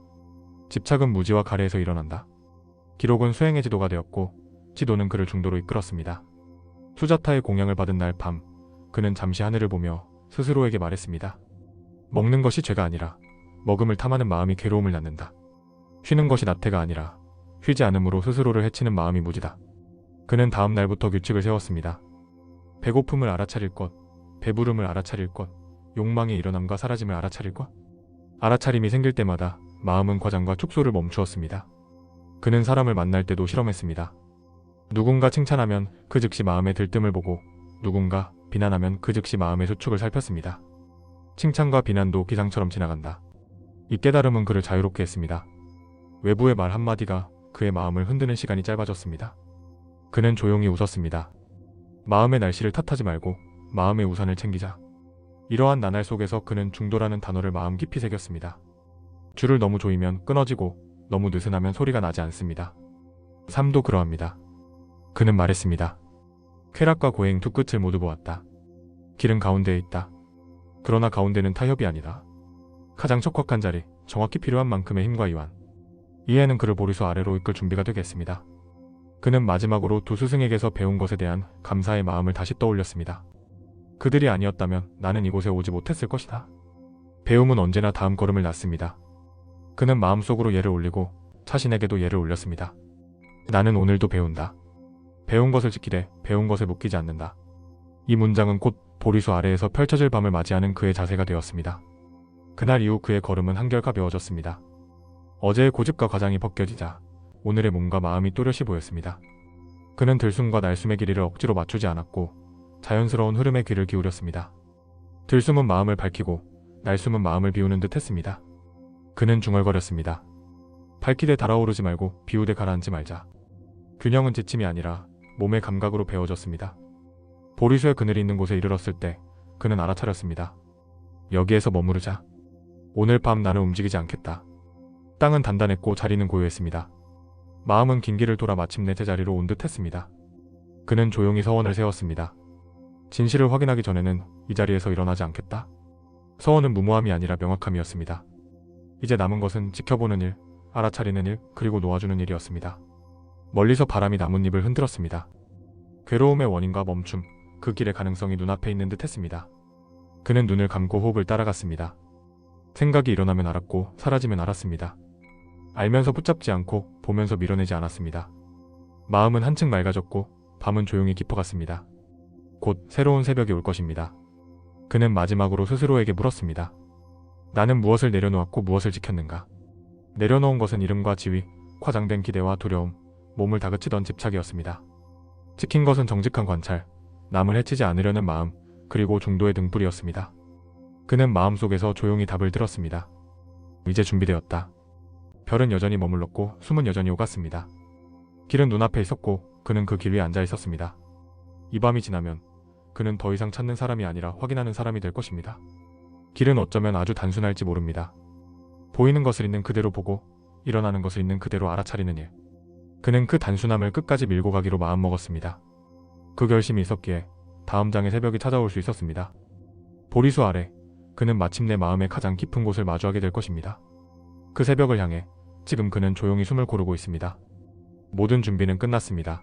집착은 무지와 가래에서 일어난다. 기록은 수행의 지도가 되었고 지도는 그를 중도로 이끌었습니다. 수자타의 공양을 받은 날 밤 그는 잠시 하늘을 보며 스스로에게 말했습니다. 먹는 것이 죄가 아니라 먹음을 탐하는 마음이 괴로움을 낳는다. 쉬는 것이 나태가 아니라 쉬지 않음으로 스스로를 해치는 마음이 무지다. 그는 다음 날부터 규칙을 세웠습니다. 배고픔을 알아차릴 것, 배부름을 알아차릴 것, 욕망의 일어남과 사라짐을 알아차릴 것. 알아차림이 생길 때마다 마음은 과장과 축소를 멈추었습니다. 그는 사람을 만날 때도 실험했습니다. 누군가 칭찬하면 그 즉시 마음의 들뜸을 보고 누군가 비난하면 그 즉시 마음의 수축을 살폈습니다. 칭찬과 비난도 기상처럼 지나간다. 이 깨달음은 그를 자유롭게 했습니다. 외부의 말 한마디가 그의 마음을 흔드는 시간이 짧아졌습니다. 그는 조용히 웃었습니다. 마음의 날씨를 탓하지 말고 마음의 우산을 챙기자. 이러한 나날 속에서 그는 중도라는 단어를 마음 깊이 새겼습니다. 줄을 너무 조이면 끊어지고 너무 느슨하면 소리가 나지 않습니다. 삶도 그러합니다. 그는 말했습니다. 쾌락과 고행 두 끝을 모두 보았다. 길은 가운데에 있다. 그러나 가운데는 타협이 아니다. 가장 척박한 자리, 정확히 필요한 만큼의 힘과 이완. 이해는 그를 보리수 아래로 이끌 준비가 되겠습니다. 그는 마지막으로 두 스승에게서 배운 것에 대한 감사의 마음을 다시 떠올렸습니다. 그들이 아니었다면 나는 이곳에 오지 못했을 것이다. 배움은 언제나 다음 걸음을 낳습니다. 그는 마음속으로 예를 올리고 자신에게도 예를 올렸습니다. 나는 오늘도 배운다. 배운 것을 지키되 배운 것에 묶이지 않는다. 이 문장은 곧 보리수 아래에서 펼쳐질 밤을 맞이하는 그의 자세가 되었습니다. 그날 이후 그의 걸음은 한결 가벼워졌습니다. 어제의 고집과 과장이 벗겨지자 오늘의 몸과 마음이 또렷이 보였습니다. 그는 들숨과 날숨의 길이를 억지로 맞추지 않았고 자연스러운 흐름에 귀를 기울였습니다. 들숨은 마음을 밝히고 날숨은 마음을 비우는 듯 했습니다. 그는 중얼거렸습니다. 밝히되 달아오르지 말고 비우되 가라앉지 말자. 균형은 지침이 아니라 몸의 감각으로 배워졌습니다. 보리수의 그늘이 있는 곳에 이르렀을 때 그는 알아차렸습니다. 여기에서 머무르자. 오늘 밤 나는 움직이지 않겠다. 땅은 단단했고 자리는 고요했습니다. 마음은 긴 길을 돌아 마침내 제자리로 온 듯 했습니다. 그는 조용히 서원을 세웠습니다. 진실을 확인하기 전에는 이 자리에서 일어나지 않겠다. 서원은 무모함이 아니라 명확함이었습니다. 이제 남은 것은 지켜보는 일, 알아차리는 일, 그리고 놓아주는 일이었습니다. 멀리서 바람이 나뭇잎을 흔들었습니다. 괴로움의 원인과 멈춤, 그 길의 가능성이 눈앞에 있는 듯 했습니다. 그는 눈을 감고 호흡을 따라갔습니다. 생각이 일어나면 알았고 사라지면 알았습니다. 알면서 붙잡지 않고 보면서 밀어내지 않았습니다. 마음은 한층 맑아졌고 밤은 조용히 깊어갔습니다. 곧 새로운 새벽이 올 것입니다. 그는 마지막으로 스스로에게 물었습니다. 나는 무엇을 내려놓았고 무엇을 지켰는가? 내려놓은 것은 이름과 지위, 과장된 기대와 두려움, 몸을 다그치던 집착이었습니다. 지킨 것은 정직한 관찰, 남을 해치지 않으려는 마음, 그리고 중도의 등불이었습니다. 그는 마음속에서 조용히 답을 들었습니다. 이제 준비되었다. 별은 여전히 머물렀고 숨은 여전히 오갔습니다. 길은 눈앞에 있었고 그는 그 길 위에 앉아 있었습니다. 이 밤이 지나면 그는 더 이상 찾는 사람이 아니라 확인하는 사람이 될 것입니다. 길은 어쩌면 아주 단순할지 모릅니다. 보이는 것을 있는 그대로 보고 일어나는 것을 있는 그대로 알아차리는 일. 그는 그 단순함을 끝까지 밀고 가기로 마음먹었습니다. 그 결심이 있었기에 다음 장의 새벽이 찾아올 수 있었습니다. 보리수 아래 그는 마침내 마음의 가장 깊은 곳을 마주하게 될 것입니다. 그 새벽을 향해 지금 그는 조용히 숨을 고르고 있습니다. 모든 준비는 끝났습니다.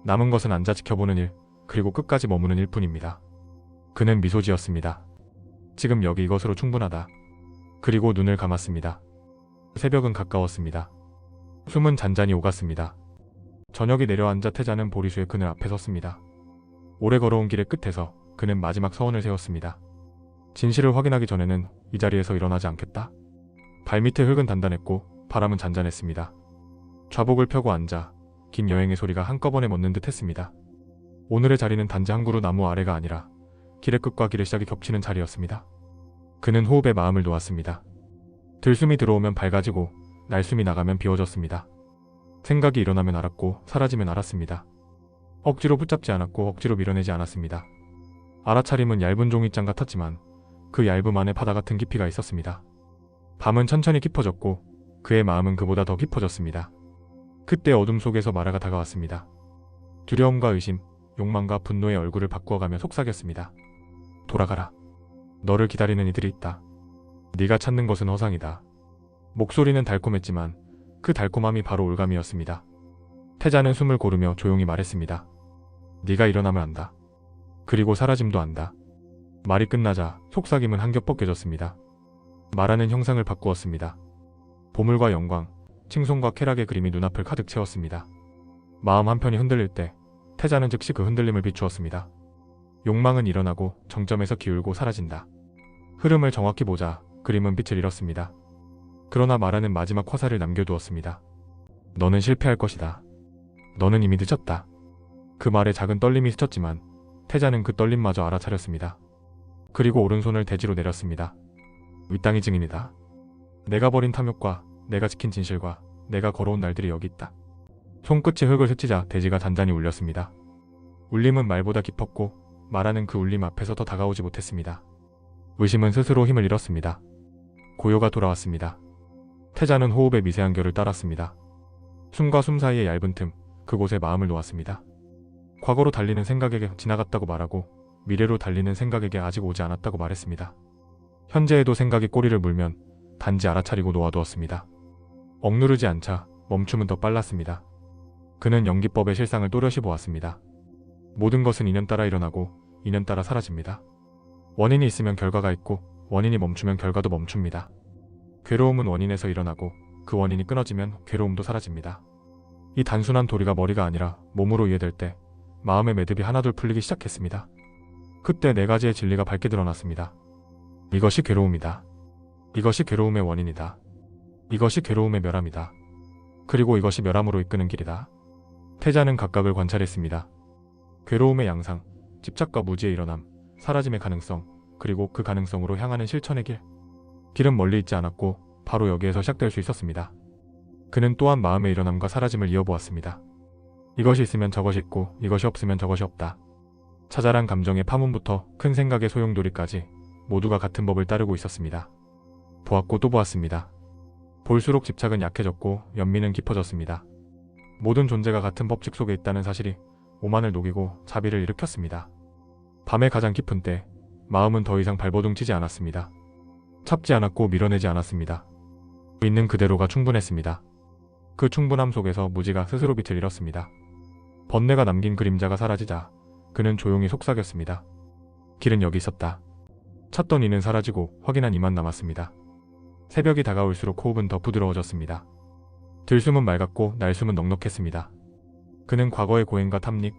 남은 것은 앉아 지켜보는 일, 그리고 끝까지 머무는 일뿐입니다. 그는 미소 지었습니다. 지금 여기 이것으로 충분하다. 그리고 눈을 감았습니다. 새벽은 가까웠습니다. 숨은 잔잔히 오갔습니다. 저녁이 내려앉아 태자는 보리수의 그늘 앞에 섰습니다. 오래 걸어온 길의 끝에서 그는 마지막 서원을 세웠습니다. 진실을 확인하기 전에는 이 자리에서 일어나지 않겠다. 발밑의 흙은 단단했고 바람은 잔잔했습니다. 좌복을 펴고 앉아 긴 여행의 소리가 한꺼번에 멎는 듯 했습니다. 오늘의 자리는 단지 한 그루 나무 아래가 아니라 길의 끝과 길의 시작이 겹치는 자리였습니다. 그는 호흡에 마음을 놓았습니다. 들숨이 들어오면 밝아지고 날숨이 나가면 비워졌습니다. 생각이 일어나면 알았고 사라지면 알았습니다. 억지로 붙잡지 않았고 억지로 밀어내지 않았습니다. 알아차림은 얇은 종이장 같았지만 그 얇음 안에 바다 같은 깊이가 있었습니다. 밤은 천천히 깊어졌고 그의 마음은 그보다 더 깊어졌습니다. 그때 어둠 속에서 마라가 다가왔습니다. 두려움과 의심, 욕망과 분노의 얼굴을 바꾸어가며 속삭였습니다. 돌아가라. 너를 기다리는 이들이 있다. 네가 찾는 것은 허상이다. 목소리는 달콤했지만 그 달콤함이 바로 올감이었습니다. 태자는 숨을 고르며 조용히 말했습니다. 네가 일어나면 안다. 그리고 사라짐도 안다. 말이 끝나자 속삭임은 한겹 벗겨졌습니다. 말하는 형상을 바꾸었습니다. 보물과 영광, 칭송과 쾌락의 그림이 눈앞을 가득 채웠습니다. 마음 한편이 흔들릴 때 태자는 즉시 그 흔들림을 비추었습니다. 욕망은 일어나고 정점에서 기울고 사라진다. 흐름을 정확히 보자 그림은 빛을 잃었습니다. 그러나 말하는 마지막 화살을 남겨두었습니다. 너는 실패할 것이다. 너는 이미 늦었다. 그 말에 작은 떨림이 스쳤지만 태자는 그 떨림마저 알아차렸습니다. 그리고 오른손을 대지로 내렸습니다. 윗땅이 증인이다. 내가 버린 탐욕과 내가 지킨 진실과 내가 걸어온 날들이 여기 있다. 손끝이 흙을 스치자 대지가 단단히 울렸습니다. 울림은 말보다 깊었고 말하는 그 울림 앞에서 더 다가오지 못했습니다. 의심은 스스로 힘을 잃었습니다. 고요가 돌아왔습니다. 태자는 호흡의 미세한 결을 따랐습니다. 숨과 숨 사이의 얇은 틈, 그곳에 마음을 놓았습니다. 과거로 달리는 생각에게 지나갔다고 말하고 미래로 달리는 생각에게 아직 오지 않았다고 말했습니다. 현재에도 생각이 꼬리를 물면 단지 알아차리고 놓아두었습니다. 억누르지 않자 멈춤은 더 빨랐습니다. 그는 연기법의 실상을 또렷이 보았습니다. 모든 것은 인연 따라 일어나고 인연 따라 사라집니다. 원인이 있으면 결과가 있고 원인이 멈추면 결과도 멈춥니다. 괴로움은 원인에서 일어나고 그 원인이 끊어지면 괴로움도 사라집니다. 이 단순한 도리가 머리가 아니라 몸으로 이해될 때 마음의 매듭이 하나둘 풀리기 시작했습니다. 그때 네 가지의 진리가 밝게 드러났습니다. 이것이 괴로움이다. 이것이 괴로움의 원인이다. 이것이 괴로움의 멸함이다. 그리고 이것이 멸함으로 이끄는 길이다. 태자는 각각을 관찰했습니다. 괴로움의 양상, 집착과 무지의 일어남, 사라짐의 가능성, 그리고 그 가능성으로 향하는 실천의 길. 길은 멀리 있지 않았고 바로 여기에서 시작될 수 있었습니다. 그는 또한 마음의 일어남과 사라짐을 이어보았습니다. 이것이 있으면 저것이 있고 이것이 없으면 저것이 없다. 자잘한 감정의 파문부터 큰 생각의 소용돌이까지 모두가 같은 법을 따르고 있었습니다. 보았고 또 보았습니다. 볼수록 집착은 약해졌고 연민은 깊어졌습니다. 모든 존재가 같은 법칙 속에 있다는 사실이 오만을 녹이고 자비를 일으켰습니다. 밤의 가장 깊은 때 마음은 더 이상 발버둥 치지 않았습니다. 참지 않았고 밀어내지 않았습니다. 있는 그대로가 충분했습니다. 그 충분함 속에서 무지가 스스로 빛을 잃었습니다. 번뇌가 남긴 그림자가 사라지자 그는 조용히 속삭였습니다. 길은 여기 있었다. 찾던 이는 사라지고 확인한 이만 남았습니다. 새벽이 다가올수록 호흡은 더 부드러워졌습니다. 들숨은 맑았고 날숨은 넉넉했습니다. 그는 과거의 고행과 탐닉,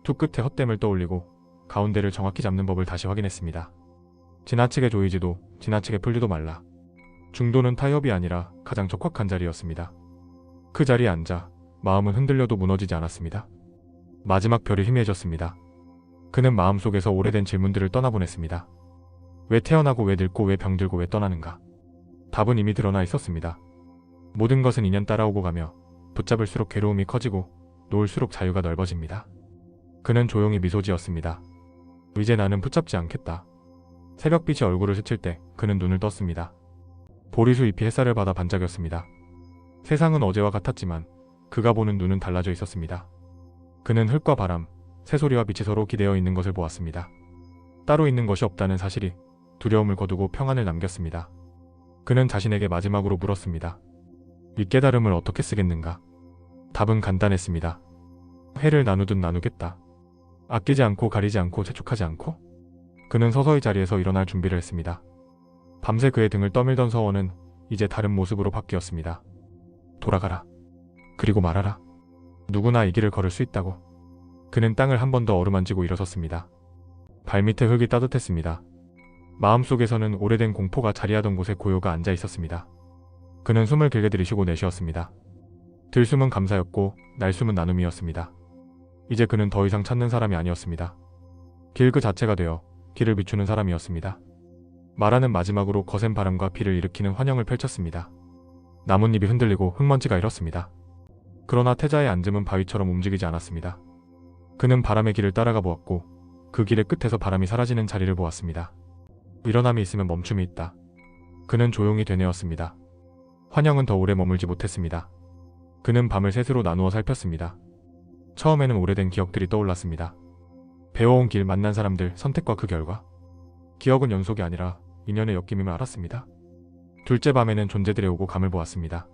두 끝의 헛됨을 떠올리고 가운데를 정확히 잡는 법을 다시 확인했습니다. 지나치게 조이지도 지나치게 풀리도 말라. 중도는 타협이 아니라 가장 적확한 자리였습니다. 그 자리에 앉아 마음은 흔들려도 무너지지 않았습니다. 마지막 별이 희미해졌습니다. 그는 마음속에서 오래된 질문들을 떠나보냈습니다. 왜 태어나고 왜 늙고 왜 병들고 왜 떠나는가? 답은 이미 드러나 있었습니다. 모든 것은 인연 따라오고 가며 붙잡을수록 괴로움이 커지고 놓을수록 자유가 넓어집니다. 그는 조용히 미소 지었습니다. 이제 나는 붙잡지 않겠다. 새벽빛이 얼굴을 스칠 때 그는 눈을 떴습니다. 보리수 잎이 햇살을 받아 반짝였습니다. 세상은 어제와 같았지만 그가 보는 눈은 달라져 있었습니다. 그는 흙과 바람, 새소리와 빛이 서로 기대어 있는 것을 보았습니다. 따로 있는 것이 없다는 사실이 두려움을 거두고 평안을 남겼습니다. 그는 자신에게 마지막으로 물었습니다. 이 깨달음을 어떻게 쓰겠는가? 답은 간단했습니다. 해를 나누듯 나누겠다. 아끼지 않고 가리지 않고 재촉하지 않고. 그는 서서히 자리에서 일어날 준비를 했습니다. 밤새 그의 등을 떠밀던 서원은 이제 다른 모습으로 바뀌었습니다. 돌아가라. 그리고 말하라. 누구나 이 길을 걸을 수 있다고. 그는 땅을 한 번 더 어루만지고 일어섰습니다. 발밑에 흙이 따뜻했습니다. 마음속에서는 오래된 공포가 자리하던 곳에 고요가 앉아 있었습니다. 그는 숨을 길게 들이쉬고 내쉬었습니다. 들숨은 감사였고 날숨은 나눔이었습니다. 이제 그는 더 이상 찾는 사람이 아니었습니다. 길 그 자체가 되어 길을 비추는 사람이었습니다. 말하는 마지막으로 거센 바람과 비를 일으키는 환영을 펼쳤습니다. 나뭇잎이 흔들리고 흙먼지가 일었습니다. 그러나 태자의 앉음은 바위처럼 움직이지 않았습니다. 그는 바람의 길을 따라가 보았고 그 길의 끝에서 바람이 사라지는 자리를 보았습니다. 일어남이 있으면 멈춤이 있다. 그는 조용히 되뇌었습니다. 환영은 더 오래 머물지 못했습니다. 그는 밤을 셋으로 나누어 살폈습니다. 처음에는 오래된 기억들이 떠올랐습니다. 배워온 길, 만난 사람들, 선택과 그 결과. 기억은 연속이 아니라 인연의 엮임임을 알았습니다. 둘째 밤에는 존재들의 오고 감을 보았습니다.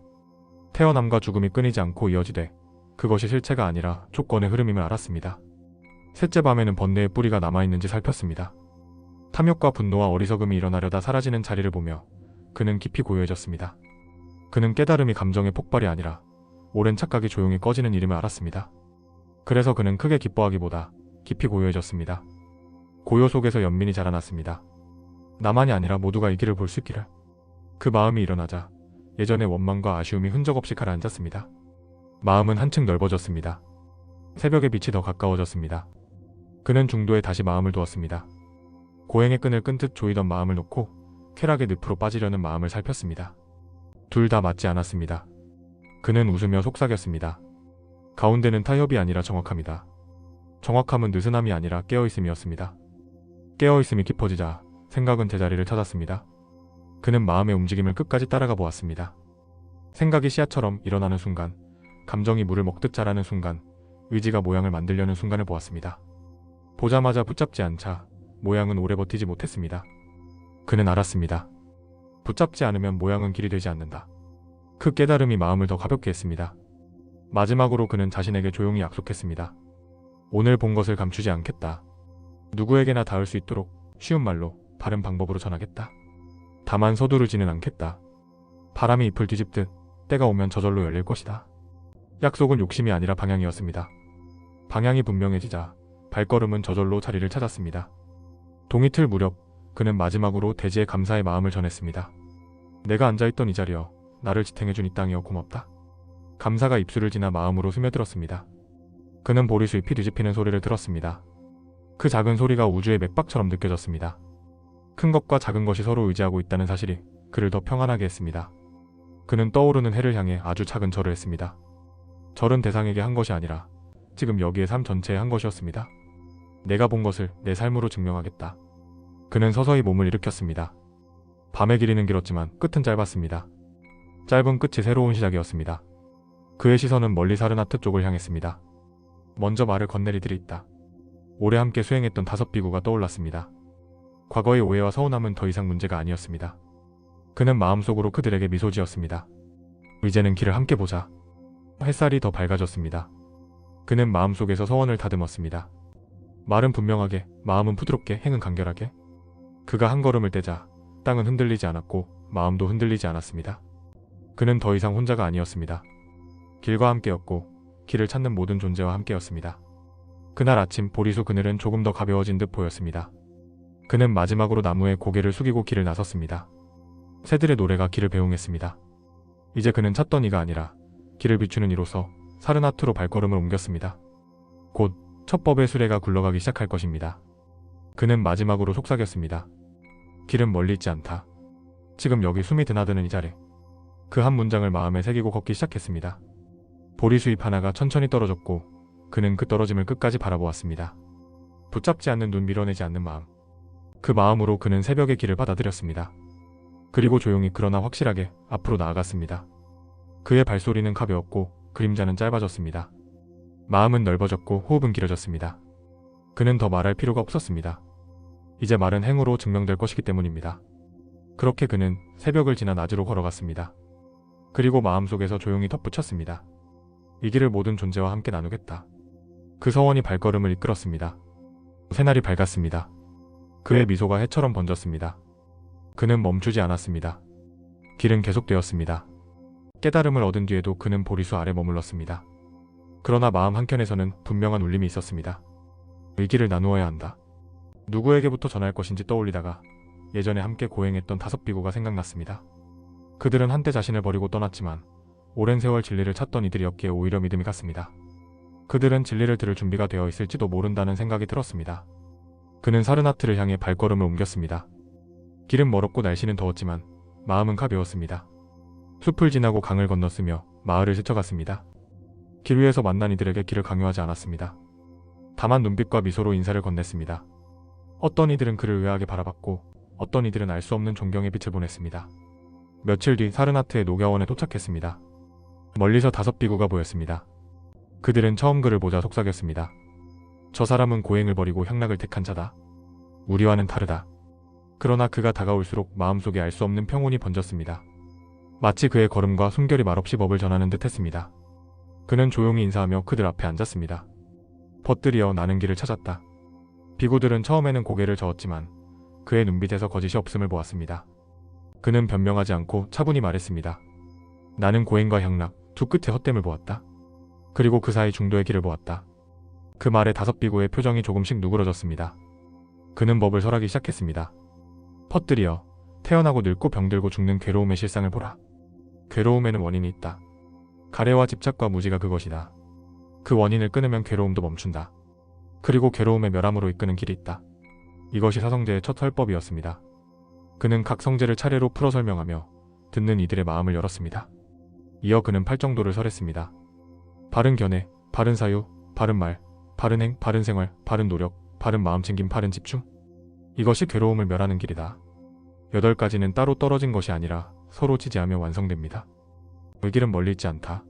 태어남과 죽음이 끊이지 않고 이어지되 그것이 실체가 아니라 조건의 흐름임을 알았습니다. 셋째 밤에는 번뇌의 뿌리가 남아있는지 살폈습니다. 탐욕과 분노와 어리석음이 일어나려다 사라지는 자리를 보며 그는 깊이 고요해졌습니다. 그는 깨달음이 감정의 폭발이 아니라 오랜 착각이 조용히 꺼지는 일임을 알았습니다. 그래서 그는 크게 기뻐하기보다 깊이 고요해졌습니다. 고요 속에서 연민이 자라났습니다. 나만이 아니라 모두가 이 길을 볼 수 있기를. 그 마음이 일어나자 예전의 원망과 아쉬움이 흔적 없이 가라앉았습니다. 마음은 한층 넓어졌습니다. 새벽의 빛이 더 가까워졌습니다. 그는 중도에 다시 마음을 두었습니다. 고행의 끈을 끈 듯 조이던 마음을 놓고 쾌락의 늪으로 빠지려는 마음을 살폈습니다. 둘 다 맞지 않았습니다. 그는 웃으며 속삭였습니다. 가운데는 타협이 아니라 정확함이다. 정확함은 느슨함이 아니라 깨어있음이었습니다. 깨어있음이 깊어지자 생각은 제자리를 찾았습니다. 그는 마음의 움직임을 끝까지 따라가 보았습니다. 생각이 씨앗처럼 일어나는 순간, 감정이 물을 먹듯 자라는 순간, 의지가 모양을 만들려는 순간을 보았습니다. 보자마자 붙잡지 않자 모양은 오래 버티지 못했습니다. 그는 알았습니다. 붙잡지 않으면 모양은 길이 되지 않는다. 그 깨달음이 마음을 더 가볍게 했습니다. 마지막으로 그는 자신에게 조용히 약속했습니다. 오늘 본 것을 감추지 않겠다. 누구에게나 닿을 수 있도록 쉬운 말로 바른 방법으로 전하겠다. 다만 서두르지는 않겠다. 바람이 잎을 뒤집듯 때가 오면 저절로 열릴 것이다. 약속은 욕심이 아니라 방향이었습니다. 방향이 분명해지자 발걸음은 저절로 자리를 찾았습니다. 동이틀 무렵 그는 마지막으로 대지에 감사의 마음을 전했습니다. 내가 앉아있던 이 자리여, 나를 지탱해준 이 땅이여 고맙다. 감사가 입술을 지나 마음으로 스며들었습니다. 그는 보리수잎이 뒤집히는 소리를 들었습니다. 그 작은 소리가 우주의 맥박처럼 느껴졌습니다. 큰 것과 작은 것이 서로 의지하고 있다는 사실이 그를 더 평안하게 했습니다. 그는 떠오르는 해를 향해 아주 작은 절을 했습니다. 절은 대상에게 한 것이 아니라 지금 여기의 삶 전체에 한 것이었습니다. 내가 본 것을 내 삶으로 증명하겠다. 그는 서서히 몸을 일으켰습니다. 밤의 길이는 길었지만 끝은 짧았습니다. 짧은 끝이 새로운 시작이었습니다. 그의 시선은 멀리 사르나트 쪽을 향했습니다. 먼저 말을 건넬 이들이 있다. 오래 함께 수행했던 5비구가 떠올랐습니다. 과거의 오해와 서운함은 더 이상 문제가 아니었습니다. 그는 마음속으로 그들에게 미소 지었습니다. 이제는 길을 함께 보자. 햇살이 더 밝아졌습니다. 그는 마음속에서 서원을 다듬었습니다. 말은 분명하게, 마음은 부드럽게, 행은 간결하게. 그가 한 걸음을 떼자 땅은 흔들리지 않았고 마음도 흔들리지 않았습니다. 그는 더 이상 혼자가 아니었습니다. 길과 함께였고 길을 찾는 모든 존재와 함께였습니다. 그날 아침 보리수 그늘은 조금 더 가벼워진 듯 보였습니다. 그는 마지막으로 나무에 고개를 숙이고 길을 나섰습니다. 새들의 노래가 길을 배웅했습니다. 이제 그는 찾던 이가 아니라 길을 비추는 이로서 사르나트로 발걸음을 옮겼습니다. 곧 첫 법의 수레가 굴러가기 시작할 것입니다. 그는 마지막으로 속삭였습니다. 길은 멀리 있지 않다. 지금 여기 숨이 드나드는 이 자리. 그 한 문장을 마음에 새기고 걷기 시작했습니다. 보리수잎 하나가 천천히 떨어졌고 그는 그 떨어짐을 끝까지 바라보았습니다. 붙잡지 않는 눈, 밀어내지 않는 마음. 그 마음으로 그는 새벽의 길을 받아들였습니다. 그리고 조용히 그러나 확실하게 앞으로 나아갔습니다. 그의 발소리는 가벼웠고 그림자는 짧아졌습니다. 마음은 넓어졌고 호흡은 길어졌습니다. 그는 더 말할 필요가 없었습니다. 이제 말은 행으로 증명될 것이기 때문입니다. 그렇게 그는 새벽을 지나 낮으로 걸어갔습니다. 그리고 마음속에서 조용히 덧붙였습니다. 이 길을 모든 존재와 함께 나누겠다. 그 서원이 발걸음을 이끌었습니다. 새날이 밝았습니다. 그의 미소가 해처럼 번졌습니다. 그는 멈추지 않았습니다. 길은 계속되었습니다. 깨달음을 얻은 뒤에도 그는 보리수 아래 머물렀습니다. 그러나 마음 한켠에서는 분명한 울림이 있었습니다. 이 길을 나누어야 한다. 누구에게부터 전할 것인지 떠올리다가 예전에 함께 고행했던 5비구가 생각났습니다. 그들은 한때 자신을 버리고 떠났지만 오랜 세월 진리를 찾던 이들이었기에 오히려 믿음이 갔습니다. 그들은 진리를 들을 준비가 되어 있을지도 모른다는 생각이 들었습니다. 그는 사르나트를 향해 발걸음을 옮겼습니다. 길은 멀었고 날씨는 더웠지만 마음은 가벼웠습니다. 숲을 지나고 강을 건넜으며 마을을 스쳐갔습니다. 길 위에서 만난 이들에게 길을 강요하지 않았습니다. 다만 눈빛과 미소로 인사를 건넸습니다. 어떤 이들은 그를 의아하게 바라봤고 어떤 이들은 알 수 없는 존경의 빛을 보냈습니다. 며칠 뒤 사르나트의 녹야원에 도착했습니다. 멀리서 5비구가 보였습니다. 그들은 처음 그를 보자 속삭였습니다. 저 사람은 고행을 버리고 향락을 택한 자다. 우리와는 다르다. 그러나 그가 다가올수록 마음속에 알 수 없는 평온이 번졌습니다. 마치 그의 걸음과 숨결이 말없이 법을 전하는 듯 했습니다. 그는 조용히 인사하며 그들 앞에 앉았습니다. 벗들이여 나는 길을 찾았다. 비구들은 처음에는 고개를 저었지만 그의 눈빛에서 거짓이 없음을 보았습니다. 그는 변명하지 않고 차분히 말했습니다. 나는 고행과 향락 두 끝의 헛됨을 보았다. 그리고 그 사이 중도의 길을 보았다. 그 말에 5비구의 표정이 조금씩 누그러졌습니다. 그는 법을 설하기 시작했습니다. 퍼뜨리여, 태어나고 늙고 병들고 죽는 괴로움의 실상을 보라. 괴로움에는 원인이 있다. 가래와 집착과 무지가 그것이다. 그 원인을 끊으면 괴로움도 멈춘다. 그리고 괴로움의 멸함으로 이끄는 길이 있다. 이것이 사성제의 첫 설법이었습니다. 그는 각 성제를 차례로 풀어 설명하며 듣는 이들의 마음을 열었습니다. 이어 그는 팔정도를 설했습니다. 바른 견해, 바른 사유, 바른 말, 바른 행, 바른 생활, 바른 노력, 바른 마음챙김, 바른 집중. 이것이 괴로움을 멸하는 길이다. 8가지는 따로 떨어진 것이 아니라 서로 지지하며 완성됩니다. 그 길은 멀리 있지 않다.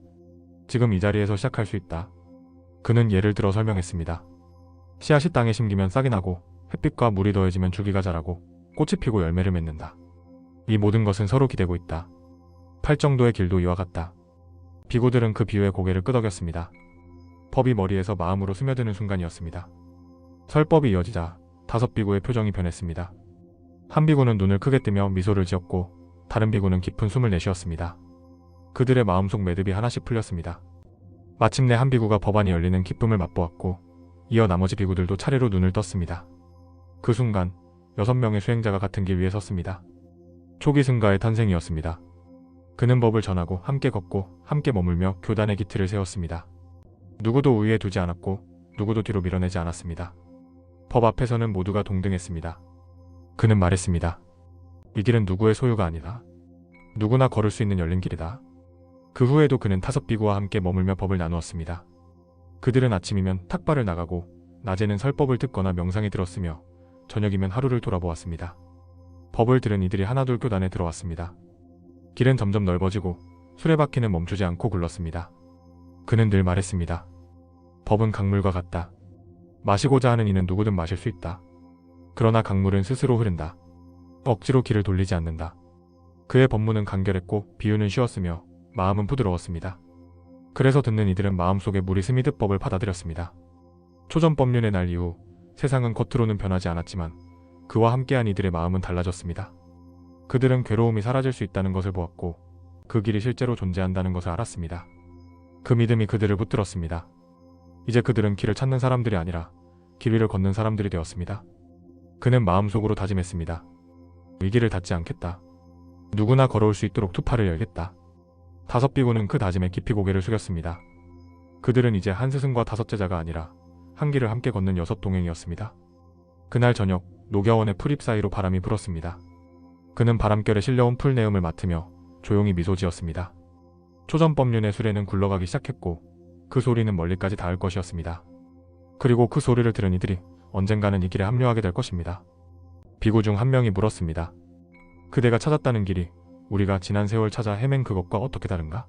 지금 이 자리에서 시작할 수 있다. 그는 예를 들어 설명했습니다. 씨앗이 땅에 심기면 싹이 나고 햇빛과 물이 더해지면 줄기가 자라고 꽃이 피고 열매를 맺는다. 이 모든 것은 서로 기대고 있다. 팔정도의 길도 이와 같다. 비구들은 그 비유에 고개를 끄덕였습니다. 법이 머리에서 마음으로 스며드는 순간이었습니다. 설법이 이어지자 5비구의 표정이 변했습니다. 한 비구는 눈을 크게 뜨며 미소를 지었고 다른 비구는 깊은 숨을 내쉬었습니다. 그들의 마음속 매듭이 하나씩 풀렸습니다. 마침내 한 비구가 법안이 열리는 기쁨을 맛보았고 이어 나머지 비구들도 차례로 눈을 떴습니다. 그 순간 6명의 수행자가 같은 길 위에 섰습니다. 초기 승가의 탄생이었습니다. 그는 법을 전하고 함께 걷고 함께 머물며 교단의 기틀을 세웠습니다. 누구도 우위에 두지 않았고 누구도 뒤로 밀어내지 않았습니다. 법 앞에서는 모두가 동등했습니다. 그는 말했습니다. 이 길은 누구의 소유가 아니다. 누구나 걸을 수 있는 열린 길이다. 그 후에도 그는 5비구와 함께 머물며 법을 나누었습니다. 그들은 아침이면 탁발을 나가고 낮에는 설법을 듣거나 명상에 들었으며 저녁이면 하루를 돌아보았습니다. 법을 들은 이들이 하나둘 교단에 들어왔습니다. 길은 점점 넓어지고 수레바퀴는 멈추지 않고 굴렀습니다. 그는 늘 말했습니다. 법은 강물과 같다. 마시고자 하는 이는 누구든 마실 수 있다. 그러나 강물은 스스로 흐른다. 억지로 길을 돌리지 않는다. 그의 법문은 간결했고 비유는 쉬웠으며 마음은 부드러웠습니다. 그래서 듣는 이들은 마음속에 물이 스미듯 법을 받아들였습니다. 초전법륜의 날 이후 세상은 겉으로는 변하지 않았지만 그와 함께한 이들의 마음은 달라졌습니다. 그들은 괴로움이 사라질 수 있다는 것을 보았고 그 길이 실제로 존재한다는 것을 알았습니다. 그 믿음이 그들을 붙들었습니다. 이제 그들은 길을 찾는 사람들이 아니라 길 위를 걷는 사람들이 되었습니다. 그는 마음속으로 다짐했습니다. 이 길을 닫지 않겠다. 누구나 걸어올 수 있도록 투파를 열겠다. 5비구는 그 다짐에 깊이 고개를 숙였습니다. 그들은 이제 한 스승과 5제자가 아니라 한 길을 함께 걷는 6동행이었습니다. 그날 저녁 녹야원의 풀잎 사이로 바람이 불었습니다. 그는 바람결에 실려온 풀내음을 맡으며 조용히 미소 지었습니다. 초전법륜의 수레는 굴러가기 시작했고 그 소리는 멀리까지 닿을 것이었습니다. 그리고 그 소리를 들은 이들이 언젠가는 이 길에 합류하게 될 것입니다. 비구 중 한 명이 물었습니다. 그대가 찾았다는 길이 우리가 지난 세월 찾아 헤맨 그것과 어떻게 다른가?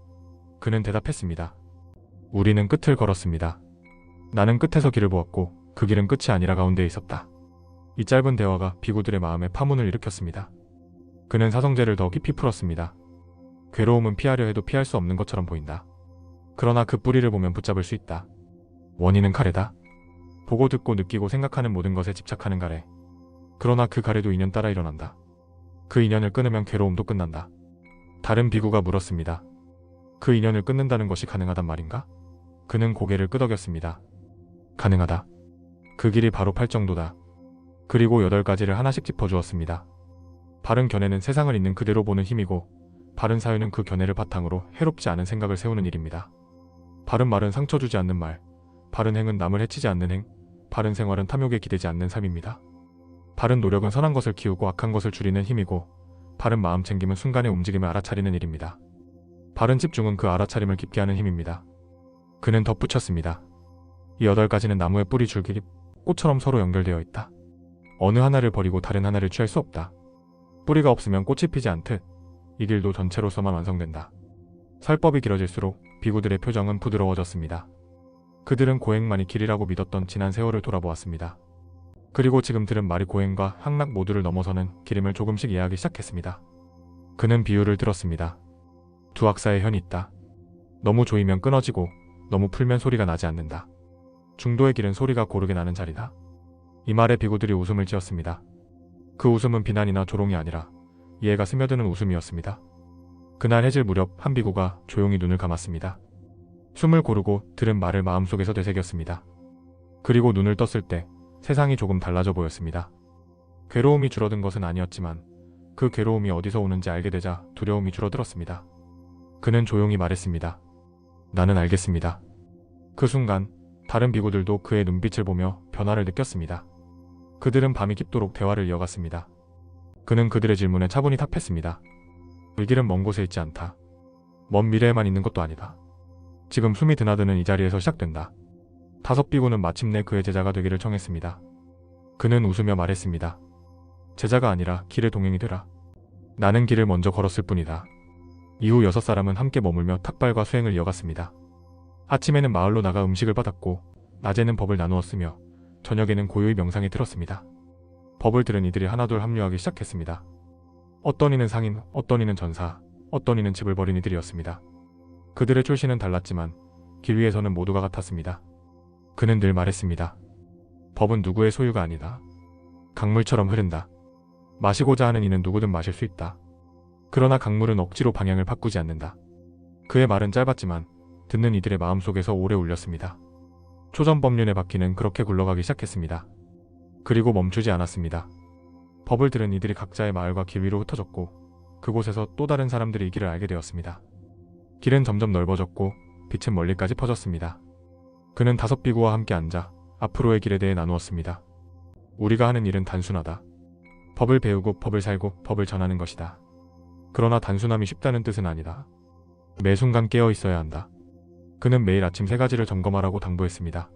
그는 대답했습니다. 우리는 끝을 걸었습니다. 나는 끝에서 길을 보았고 그 길은 끝이 아니라 가운데에 있었다. 이 짧은 대화가 비구들의 마음에 파문을 일으켰습니다. 그는 사성제를 더 깊이 풀었습니다. 괴로움은 피하려 해도 피할 수 없는 것처럼 보인다. 그러나 그 뿌리를 보면 붙잡을 수 있다. 원인은 가래다. 보고 듣고 느끼고 생각하는 모든 것에 집착하는 가래. 그러나 그 가래도 인연 따라 일어난다. 그 인연을 끊으면 괴로움도 끝난다. 다른 비구가 물었습니다. 그 인연을 끊는다는 것이 가능하단 말인가? 그는 고개를 끄덕였습니다. 가능하다. 그 길이 바로 팔정도다. 그리고 8가지를 하나씩 짚어주었습니다. 바른 견해는 세상을 있는 그대로 보는 힘이고 바른 사유는 그 견해를 바탕으로 해롭지 않은 생각을 세우는 일입니다. 바른 말은 상처 주지 않는 말, 바른 행은 남을 해치지 않는 행, 바른 생활은 탐욕에 기대지 않는 삶입니다. 바른 노력은 선한 것을 키우고 악한 것을 줄이는 힘이고 바른 마음 챙김은 순간의 움직임을 알아차리는 일입니다. 바른 집중은 그 알아차림을 깊게 하는 힘입니다. 그는 덧붙였습니다. 이 8가지는 나무의 뿌리 줄기 꽃처럼 서로 연결되어 있다. 어느 하나를 버리고 다른 하나를 취할 수 없다. 뿌리가 없으면 꽃이 피지 않듯 이 길도 전체로서만 완성된다. 설법이 길어질수록 비구들의 표정은 부드러워졌습니다. 그들은 고행만이 길이라고 믿었던 지난 세월을 돌아보았습니다. 그리고 지금 들은 말이 고행과 향락 모두를 넘어서는 길임을 조금씩 이해하기 시작했습니다. 그는 비유를 들었습니다. 두 악사의 현이 있다. 너무 조이면 끊어지고 너무 풀면 소리가 나지 않는다. 중도의 길은 소리가 고르게 나는 자리다. 이 말에 비구들이 웃음을 지었습니다. 그 웃음은 비난이나 조롱이 아니라 이해가 스며드는 웃음이었습니다. 그날 해질 무렵 한 비구가 조용히 눈을 감았습니다. 숨을 고르고 들은 말을 마음속에서 되새겼습니다. 그리고 눈을 떴을 때 세상이 조금 달라져 보였습니다. 괴로움이 줄어든 것은 아니었지만 그 괴로움이 어디서 오는지 알게 되자 두려움이 줄어들었습니다. 그는 조용히 말했습니다. 나는 알겠습니다. 그 순간 다른 비구들도 그의 눈빛을 보며 변화를 느꼈습니다. 그들은 밤이 깊도록 대화를 이어갔습니다. 그는 그들의 질문에 차분히 답했습니다. 이 길은 먼 곳에 있지 않다. 먼 미래에만 있는 것도 아니다. 지금 숨이 드나드는 이 자리에서 시작된다. 5비구는 마침내 그의 제자가 되기를 청했습니다. 그는 웃으며 말했습니다. 제자가 아니라 길의 동행이 되라. 나는 길을 먼저 걸었을 뿐이다. 이후 6사람은 함께 머물며 탁발과 수행을 이어갔습니다. 아침에는 마을로 나가 음식을 받았고 낮에는 법을 나누었으며 저녁에는 고요히 명상에 들었습니다. 법을 들은 이들이 하나둘 합류하기 시작했습니다. 어떤 이는 상인, 어떤 이는 전사, 어떤 이는 집을 버린 이들이었습니다. 그들의 출신은 달랐지만 길 위에서는 모두가 같았습니다. 그는 늘 말했습니다. 법은 누구의 소유가 아니다. 강물처럼 흐른다. 마시고자 하는 이는 누구든 마실 수 있다. 그러나 강물은 억지로 방향을 바꾸지 않는다. 그의 말은 짧았지만 듣는 이들의 마음속에서 오래 울렸습니다. 초전법륜의 바퀴는 그렇게 굴러가기 시작했습니다. 그리고 멈추지 않았습니다. 법을 들은 이들이 각자의 마을과 길 위로 흩어졌고 그곳에서 또 다른 사람들이 이 길을 알게 되었습니다. 길은 점점 넓어졌고 빛은 멀리까지 퍼졌습니다. 그는 5비구와 함께 앉아 앞으로의 길에 대해 나누었습니다. 우리가 하는 일은 단순하다. 법을 배우고 법을 살고 법을 전하는 것이다. 그러나 단순함이 쉽다는 뜻은 아니다. 매 순간 깨어 있어야 한다. 그는 매일 아침 3가지를 점검하라고 당부했습니다.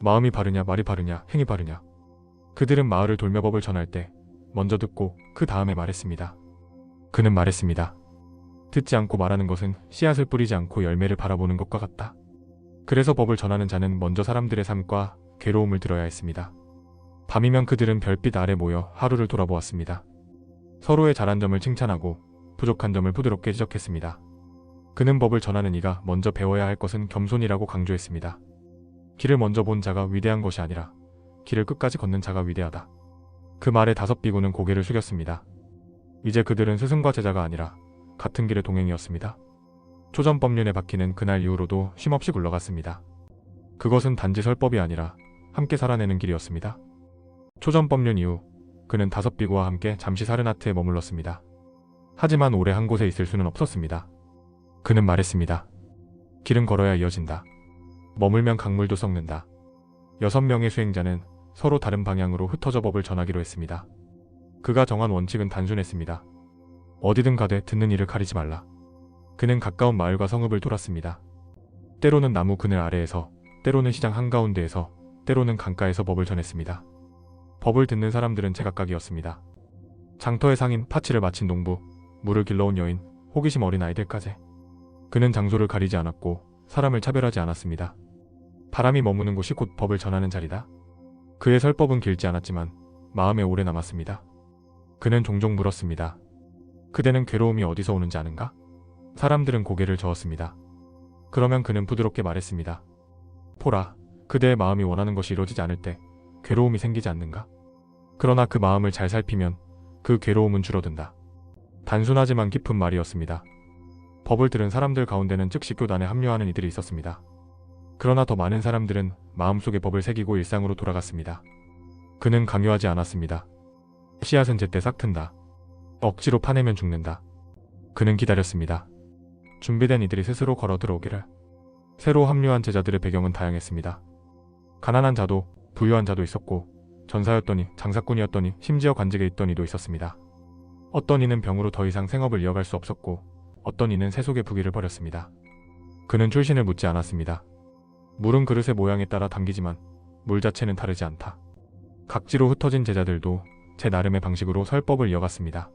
마음이 바르냐, 말이 바르냐, 행이 바르냐. 그들은 마을을 돌며 법을 전할 때 먼저 듣고 그 다음에 말했습니다. 그는 말했습니다. 듣지 않고 말하는 것은 씨앗을 뿌리지 않고 열매를 바라보는 것과 같다. 그래서 법을 전하는 자는 먼저 사람들의 삶과 괴로움을 들어야 했습니다. 밤이면 그들은 별빛 아래 모여 하루를 돌아보았습니다. 서로의 잘한 점을 칭찬하고 부족한 점을 부드럽게 지적했습니다. 그는 법을 전하는 이가 먼저 배워야 할 것은 겸손이라고 강조했습니다. 길을 먼저 본 자가 위대한 것이 아니라 길을 끝까지 걷는 자가 위대하다. 그 말에 5비구는 고개를 숙였습니다. 이제 그들은 스승과 제자가 아니라 같은 길의 동행이었습니다. 초전법륜의 바퀴는 그날 이후로도 쉼없이 굴러갔습니다. 그것은 단지 설법이 아니라 함께 살아내는 길이었습니다. 초전법륜 이후 그는 5비구와 함께 잠시 사르나트에 머물렀습니다. 하지만 오래 한 곳에 있을 수는 없었습니다. 그는 말했습니다. 길은 걸어야 이어진다. 머물면 강물도 썩는다. 6명의 수행자는 서로 다른 방향으로 흩어져 법을 전하기로 했습니다. 그가 정한 원칙은 단순했습니다. 어디든 가되 듣는 이를 가리지 말라. 그는 가까운 마을과 성읍을 돌았습니다. 때로는 나무 그늘 아래에서, 때로는 시장 한가운데에서, 때로는 강가에서 법을 전했습니다. 법을 듣는 사람들은 제각각이었습니다. 장터의 상인, 파치를 마친 농부, 물을 길러온 여인, 호기심 어린 아이들까지. 그는 장소를 가리지 않았고 사람을 차별하지 않았습니다. 바람이 머무는 곳이 곧 법을 전하는 자리다. 그의 설법은 길지 않았지만 마음에 오래 남았습니다. 그는 종종 물었습니다. 그대는 괴로움이 어디서 오는지 아는가? 사람들은 고개를 저었습니다. 그러면 그는 부드럽게 말했습니다. 보라, 그대의 마음이 원하는 것이 이루어지지 않을 때 괴로움이 생기지 않는가? 그러나 그 마음을 잘 살피면 그 괴로움은 줄어든다. 단순하지만 깊은 말이었습니다. 법을 들은 사람들 가운데는 즉시 교단에 합류하는 이들이 있었습니다. 그러나 더 많은 사람들은 마음속에 법을 새기고 일상으로 돌아갔습니다. 그는 강요하지 않았습니다. 씨앗은 제때 싹튼다. 억지로 파내면 죽는다. 그는 기다렸습니다. 준비된 이들이 스스로 걸어 들어오기를. 새로 합류한 제자들의 배경은 다양했습니다. 가난한 자도 부유한 자도 있었고 전사였더니 장사꾼이었더니 심지어 관직에 있던 이도 있었습니다. 어떤 이는 병으로 더 이상 생업을 이어갈 수 없었고 어떤 이는 세속의 부귀를 버렸습니다. 그는 출신을 묻지 않았습니다. 물은 그릇의 모양에 따라 담기지만 물 자체는 다르지 않다. 각지로 흩어진 제자들도 제 나름의 방식으로 설법을 이어갔습니다.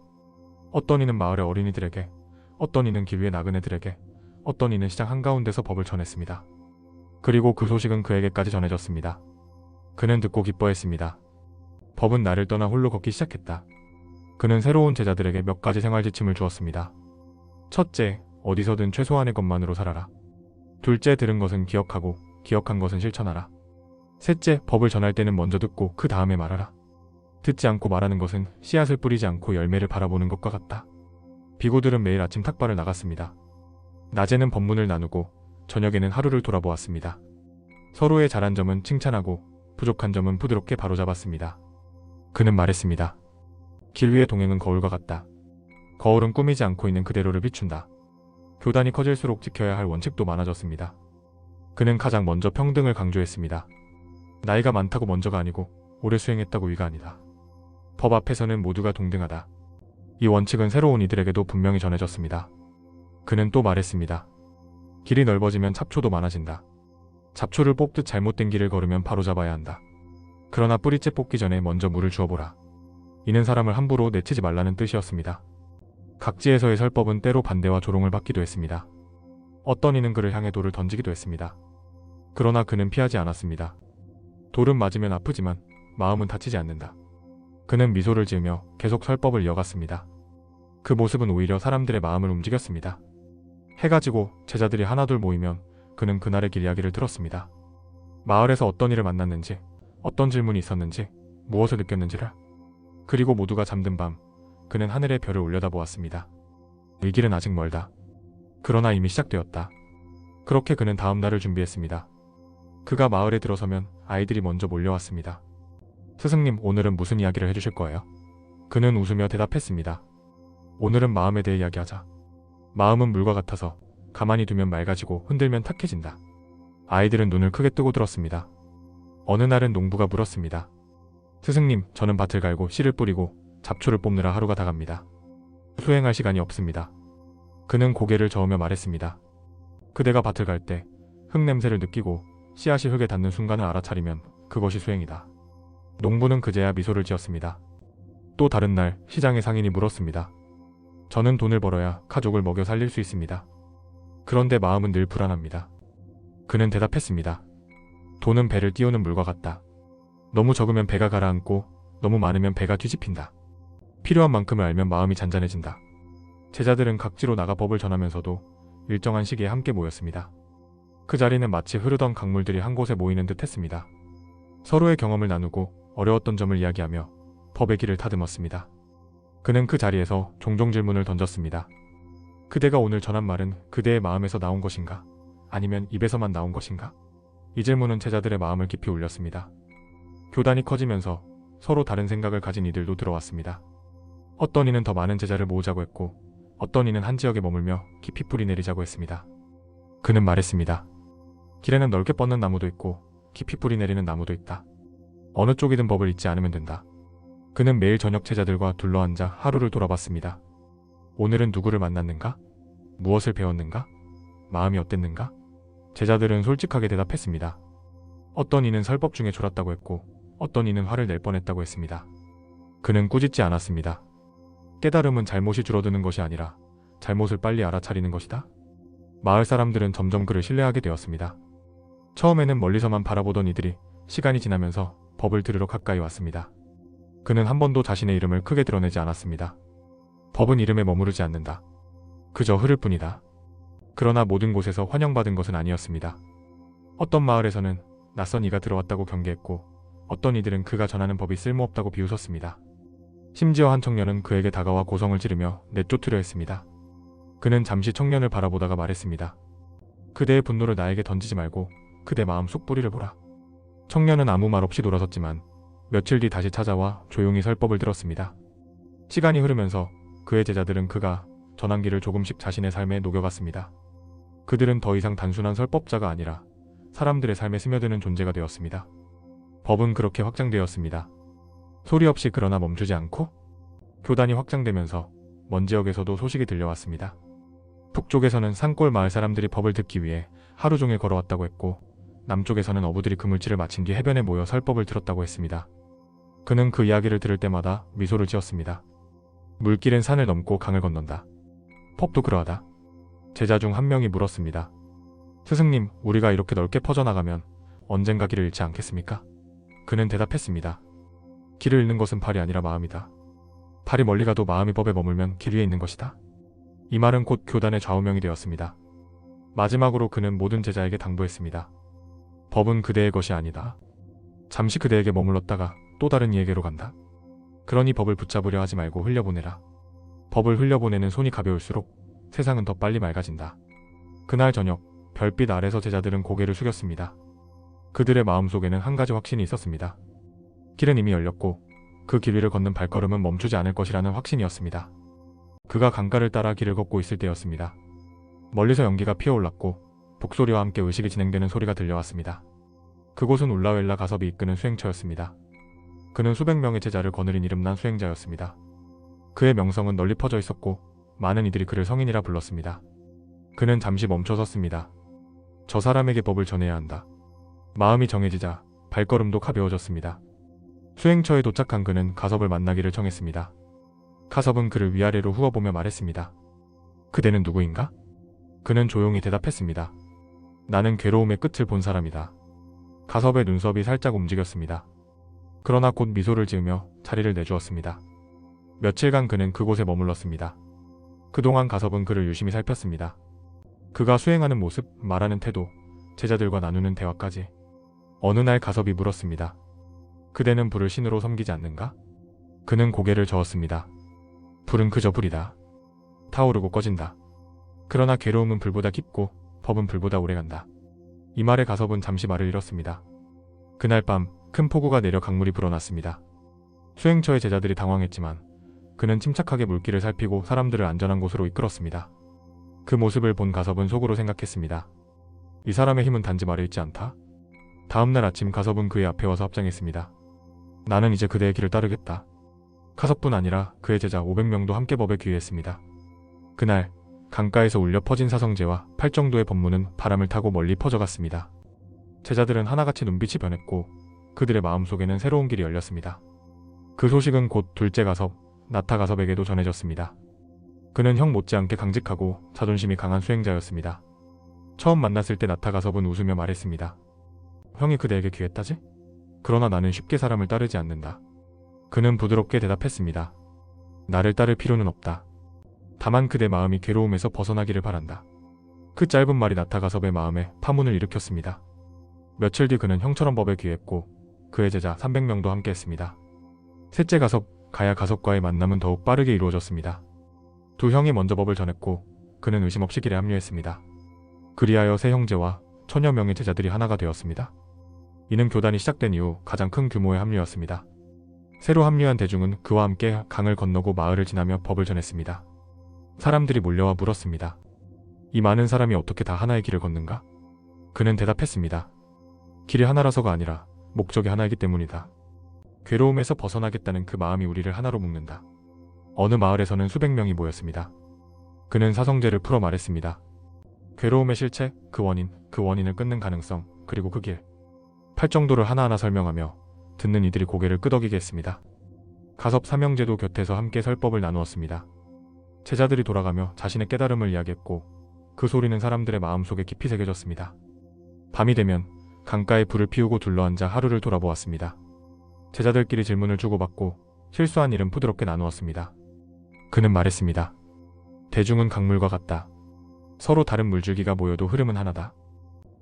어떤 이는 마을의 어린이들에게, 어떤 이는 길 위의 나그네들에게, 어떤 이는 시장 한가운데서 법을 전했습니다. 그리고 그 소식은 그에게까지 전해졌습니다. 그는 듣고 기뻐했습니다. 법은 나를 떠나 홀로 걷기 시작했다. 그는 새로운 제자들에게 몇 가지 생활 지침을 주었습니다. 첫째, 어디서든 최소한의 것만으로 살아라. 둘째, 들은 것은 기억하고 기억한 것은 실천하라. 셋째, 법을 전할 때는 먼저 듣고 그 다음에 말하라. 듣지 않고 말하는 것은 씨앗을 뿌리지 않고 열매를 바라보는 것과 같다. 비구들은 매일 아침 탁발을 나갔습니다. 낮에는 법문을 나누고 저녁에는 하루를 돌아보았습니다. 서로의 잘한 점은 칭찬하고 부족한 점은 부드럽게 바로잡았습니다. 그는 말했습니다. 길 위의 동행은 거울과 같다. 거울은 꾸미지 않고 있는 그대로를 비춘다. 교단이 커질수록 지켜야 할 원칙도 많아졌습니다. 그는 가장 먼저 평등을 강조했습니다. 나이가 많다고 먼저가 아니고 오래 수행했다고 위가 아니다. 법 앞에서는 모두가 동등하다. 이 원칙은 새로운 이들에게도 분명히 전해졌습니다. 그는 또 말했습니다. 길이 넓어지면 잡초도 많아진다. 잡초를 뽑듯 잘못된 길을 걸으면 바로잡아야 한다. 그러나 뿌리째 뽑기 전에 먼저 물을 주어보라. 이는 사람을 함부로 내치지 말라는 뜻이었습니다. 각지에서의 설법은 때로 반대와 조롱을 받기도 했습니다. 어떤 이는 그를 향해 돌을 던지기도 했습니다. 그러나 그는 피하지 않았습니다. 돌은 맞으면 아프지만 마음은 다치지 않는다. 그는 미소를 지으며 계속 설법을 이어갔습니다. 그 모습은 오히려 사람들의 마음을 움직였습니다. 해가 지고 제자들이 하나둘 모이면 그는 그날의 길 이야기를 들었습니다. 마을에서 어떤 일을 만났는지, 어떤 질문이 있었는지, 무엇을 느꼈는지를. 그리고 모두가 잠든 밤, 그는 하늘의 별을 올려다보았습니다. 이 길은 아직 멀다. 그러나 이미 시작되었다. 그렇게 그는 다음 날을 준비했습니다. 그가 마을에 들어서면 아이들이 먼저 몰려왔습니다. 스승님, 오늘은 무슨 이야기를 해주실 거예요? 그는 웃으며 대답했습니다. 오늘은 마음에 대해 이야기하자. 마음은 물과 같아서 가만히 두면 맑아지고 흔들면 탁해진다. 아이들은 눈을 크게 뜨고 들었습니다. 어느 날은 농부가 물었습니다. 스승님, 저는 밭을 갈고 씨를 뿌리고 잡초를 뽑느라 하루가 다 갑니다. 수행할 시간이 없습니다. 그는 고개를 저으며 말했습니다. 그대가 밭을 갈 때 흙 냄새를 느끼고 씨앗이 흙에 닿는 순간을 알아차리면 그것이 수행이다. 농부는 그제야 미소를 지었습니다. 또 다른 날 시장의 상인이 물었습니다. 저는 돈을 벌어야 가족을 먹여 살릴 수 있습니다. 그런데 마음은 늘 불안합니다. 그는 대답했습니다. 돈은 배를 띄우는 물과 같다. 너무 적으면 배가 가라앉고 너무 많으면 배가 뒤집힌다. 필요한 만큼을 알면 마음이 잔잔해진다. 제자들은 각지로 나가 법을 전하면서도 일정한 시기에 함께 모였습니다. 그 자리는 마치 흐르던 강물들이 한 곳에 모이는 듯 했습니다. 서로의 경험을 나누고 어려웠던 점을 이야기하며 법의 길을 다듬었습니다. 그는 그 자리에서 종종 질문을 던졌습니다. 그대가 오늘 전한 말은 그대의 마음에서 나온 것인가? 아니면 입에서만 나온 것인가? 이 질문은 제자들의 마음을 깊이 울렸습니다. 교단이 커지면서 서로 다른 생각을 가진 이들도 들어왔습니다. 어떤 이는 더 많은 제자를 모으자고 했고 어떤 이는 한 지역에 머물며 깊이 뿌리 내리자고 했습니다. 그는 말했습니다. 길에는 넓게 뻗는 나무도 있고 깊이 뿌리 내리는 나무도 있다. 어느 쪽이든 법을 잊지 않으면 된다. 그는 매일 저녁 제자들과 둘러앉아 하루를 돌아봤습니다. 오늘은 누구를 만났는가? 무엇을 배웠는가? 마음이 어땠는가? 제자들은 솔직하게 대답했습니다. 어떤 이는 설법 중에 졸았다고 했고 어떤 이는 화를 낼 뻔했다고 했습니다. 그는 꾸짖지 않았습니다. 깨달음은 잘못이 줄어드는 것이 아니라 잘못을 빨리 알아차리는 것이다. 마을 사람들은 점점 그를 신뢰하게 되었습니다. 처음에는 멀리서만 바라보던 이들이 시간이 지나면서 법을 들으러 가까이 왔습니다. 그는 한 번도 자신의 이름을 크게 드러내지 않았습니다. 법은 이름에 머무르지 않는다. 그저 흐를 뿐이다. 그러나 모든 곳에서 환영받은 것은 아니었습니다. 어떤 마을에서는 낯선 이가 들어왔다고 경계했고 어떤 이들은 그가 전하는 법이 쓸모없다고 비웃었습니다. 심지어 한 청년은 그에게 다가와 고성을 지르며 내쫓으려 했습니다. 그는 잠시 청년을 바라보다가 말했습니다. 그대의 분노를 나에게 던지지 말고 그대 마음속 뿌리를 보라. 청년은 아무 말 없이 돌아섰지만 며칠 뒤 다시 찾아와 조용히 설법을 들었습니다. 시간이 흐르면서 그의 제자들은 그가 전한 길을 조금씩 자신의 삶에 녹여갔습니다. 그들은 더 이상 단순한 설법자가 아니라 사람들의 삶에 스며드는 존재가 되었습니다. 법은 그렇게 확장되었습니다. 소리 없이 그러나 멈추지 않고 교단이 확장되면서 먼 지역에서도 소식이 들려왔습니다. 북쪽에서는 산골 마을 사람들이 법을 듣기 위해 하루 종일 걸어왔다고 했고 남쪽에서는 어부들이 그물질을 마친 뒤 해변에 모여 설법을 들었다고 했습니다. 그는 그 이야기를 들을 때마다 미소를 지었습니다. 물길은 산을 넘고 강을 건넌다. 법도 그러하다. 제자 중 한 명이 물었습니다. 스승님, 우리가 이렇게 넓게 퍼져나가면 언젠가 길을 잃지 않겠습니까? 그는 대답했습니다. 길을 잃는 것은 발이 아니라 마음이다. 발이 멀리 가도 마음이 법에 머물면 길 위에 있는 것이다. 이 말은 곧 교단의 좌우명이 되었습니다. 마지막으로 그는 모든 제자에게 당부했습니다. 법은 그대의 것이 아니다. 잠시 그대에게 머물렀다가 또 다른 이에게로 간다. 그러니 법을 붙잡으려 하지 말고 흘려보내라. 법을 흘려보내는 손이 가벼울수록 세상은 더 빨리 맑아진다. 그날 저녁 별빛 아래서 제자들은 고개를 숙였습니다. 그들의 마음속에는 한 가지 확신이 있었습니다. 길은 이미 열렸고 그 길 위를 걷는 발걸음은 멈추지 않을 것이라는 확신이었습니다. 그가 강가를 따라 길을 걷고 있을 때였습니다. 멀리서 연기가 피어올랐고 북소리와 함께 의식이 진행되는 소리가 들려왔습니다. 그곳은 울라웰라 가섭이 이끄는 수행처였습니다. 그는 수백 명의 제자를 거느린 이름난 수행자였습니다. 그의 명성은 널리 퍼져 있었고 많은 이들이 그를 성인이라 불렀습니다. 그는 잠시 멈춰섰습니다. 저 사람에게 법을 전해야 한다. 마음이 정해지자 발걸음도 가벼워졌습니다. 수행처에 도착한 그는 가섭을 만나기를 청했습니다. 가섭은 그를 위아래로 후어보며 말했습니다. 그대는 누구인가? 그는 조용히 대답했습니다. 나는 괴로움의 끝을 본 사람이다. 가섭의 눈썹이 살짝 움직였습니다. 그러나 곧 미소를 지으며 자리를 내주었습니다. 며칠간 그는 그곳에 머물렀습니다. 그동안 가섭은 그를 유심히 살폈습니다. 그가 수행하는 모습, 말하는 태도, 제자들과 나누는 대화까지. 어느 날 가섭이 물었습니다. 그대는 불을 신으로 섬기지 않는가? 그는 고개를 저었습니다. 불은 그저 불이다. 타오르고 꺼진다. 그러나 괴로움은 불보다 깊고 법은 불보다 오래간다. 이 말에 가섭은 잠시 말을 잃었습니다. 그날 밤 큰 폭우가 내려 강물이 불어났습니다. 수행처의 제자들이 당황했지만 그는 침착하게 물길을 살피고 사람들을 안전한 곳으로 이끌었습니다. 그 모습을 본 가섭은 속으로 생각했습니다. 이 사람의 힘은 단지 말에 있지 않다. 다음날 아침 가섭은 그의 앞에 와서 합장했습니다. 나는 이제 그대의 길을 따르겠다. 가섭뿐 아니라 그의 제자 500명도 함께 법에 귀의했습니다. 그날 강가에서 울려 퍼진 사성제와 팔정도의 법문은 바람을 타고 멀리 퍼져갔습니다. 제자들은 하나같이 눈빛이 변했고 그들의 마음속에는 새로운 길이 열렸습니다. 그 소식은 곧 둘째 가섭, 나타 가섭에게도 전해졌습니다. 그는 형 못지않게 강직하고 자존심이 강한 수행자였습니다. 처음 만났을 때 나타 가섭은 웃으며 말했습니다. 형이 그대에게 귀했다지? 그러나 나는 쉽게 사람을 따르지 않는다. 그는 부드럽게 대답했습니다. 나를 따를 필요는 없다. 다만 그대 마음이 괴로움에서 벗어나기를 바란다. 그 짧은 말이 나타 가섭의 마음에 파문을 일으켰습니다. 며칠 뒤 그는 형처럼 법에 귀했고 그의 제자 300명도 함께했습니다. 셋째 가섭, 가야 가섭과의 만남은 더욱 빠르게 이루어졌습니다. 두 형이 먼저 법을 전했고 그는 의심 없이 길에 합류했습니다. 그리하여 세 형제와 천여 명의 제자들이 하나가 되었습니다. 이는 교단이 시작된 이후 가장 큰 규모의 합류였습니다. 새로 합류한 대중은 그와 함께 강을 건너고 마을을 지나며 법을 전했습니다. 사람들이 몰려와 물었습니다. 이 많은 사람이 어떻게 다 하나의 길을 걷는가? 그는 대답했습니다. 길이 하나라서가 아니라 목적이 하나이기 때문이다. 괴로움에서 벗어나겠다는 그 마음이 우리를 하나로 묶는다. 어느 마을에서는 수백 명이 모였습니다. 그는 사성제를 풀어 말했습니다. 괴로움의 실체, 그 원인을 끊는 가능성, 그리고 그 길. 팔정도를 하나하나 설명하며 듣는 이들이 고개를 끄덕이게 했습니다. 가섭 삼형제도 곁에서 함께 설법을 나누었습니다. 제자들이 돌아가며 자신의 깨달음을 이야기했고 그 소리는 사람들의 마음속에 깊이 새겨졌습니다. 밤이 되면 강가에 불을 피우고 둘러앉아 하루를 돌아보았습니다. 제자들끼리 질문을 주고받고 실수한 일은 부드럽게 나누었습니다. 그는 말했습니다. 대중은 강물과 같다. 서로 다른 물줄기가 모여도 흐름은 하나다.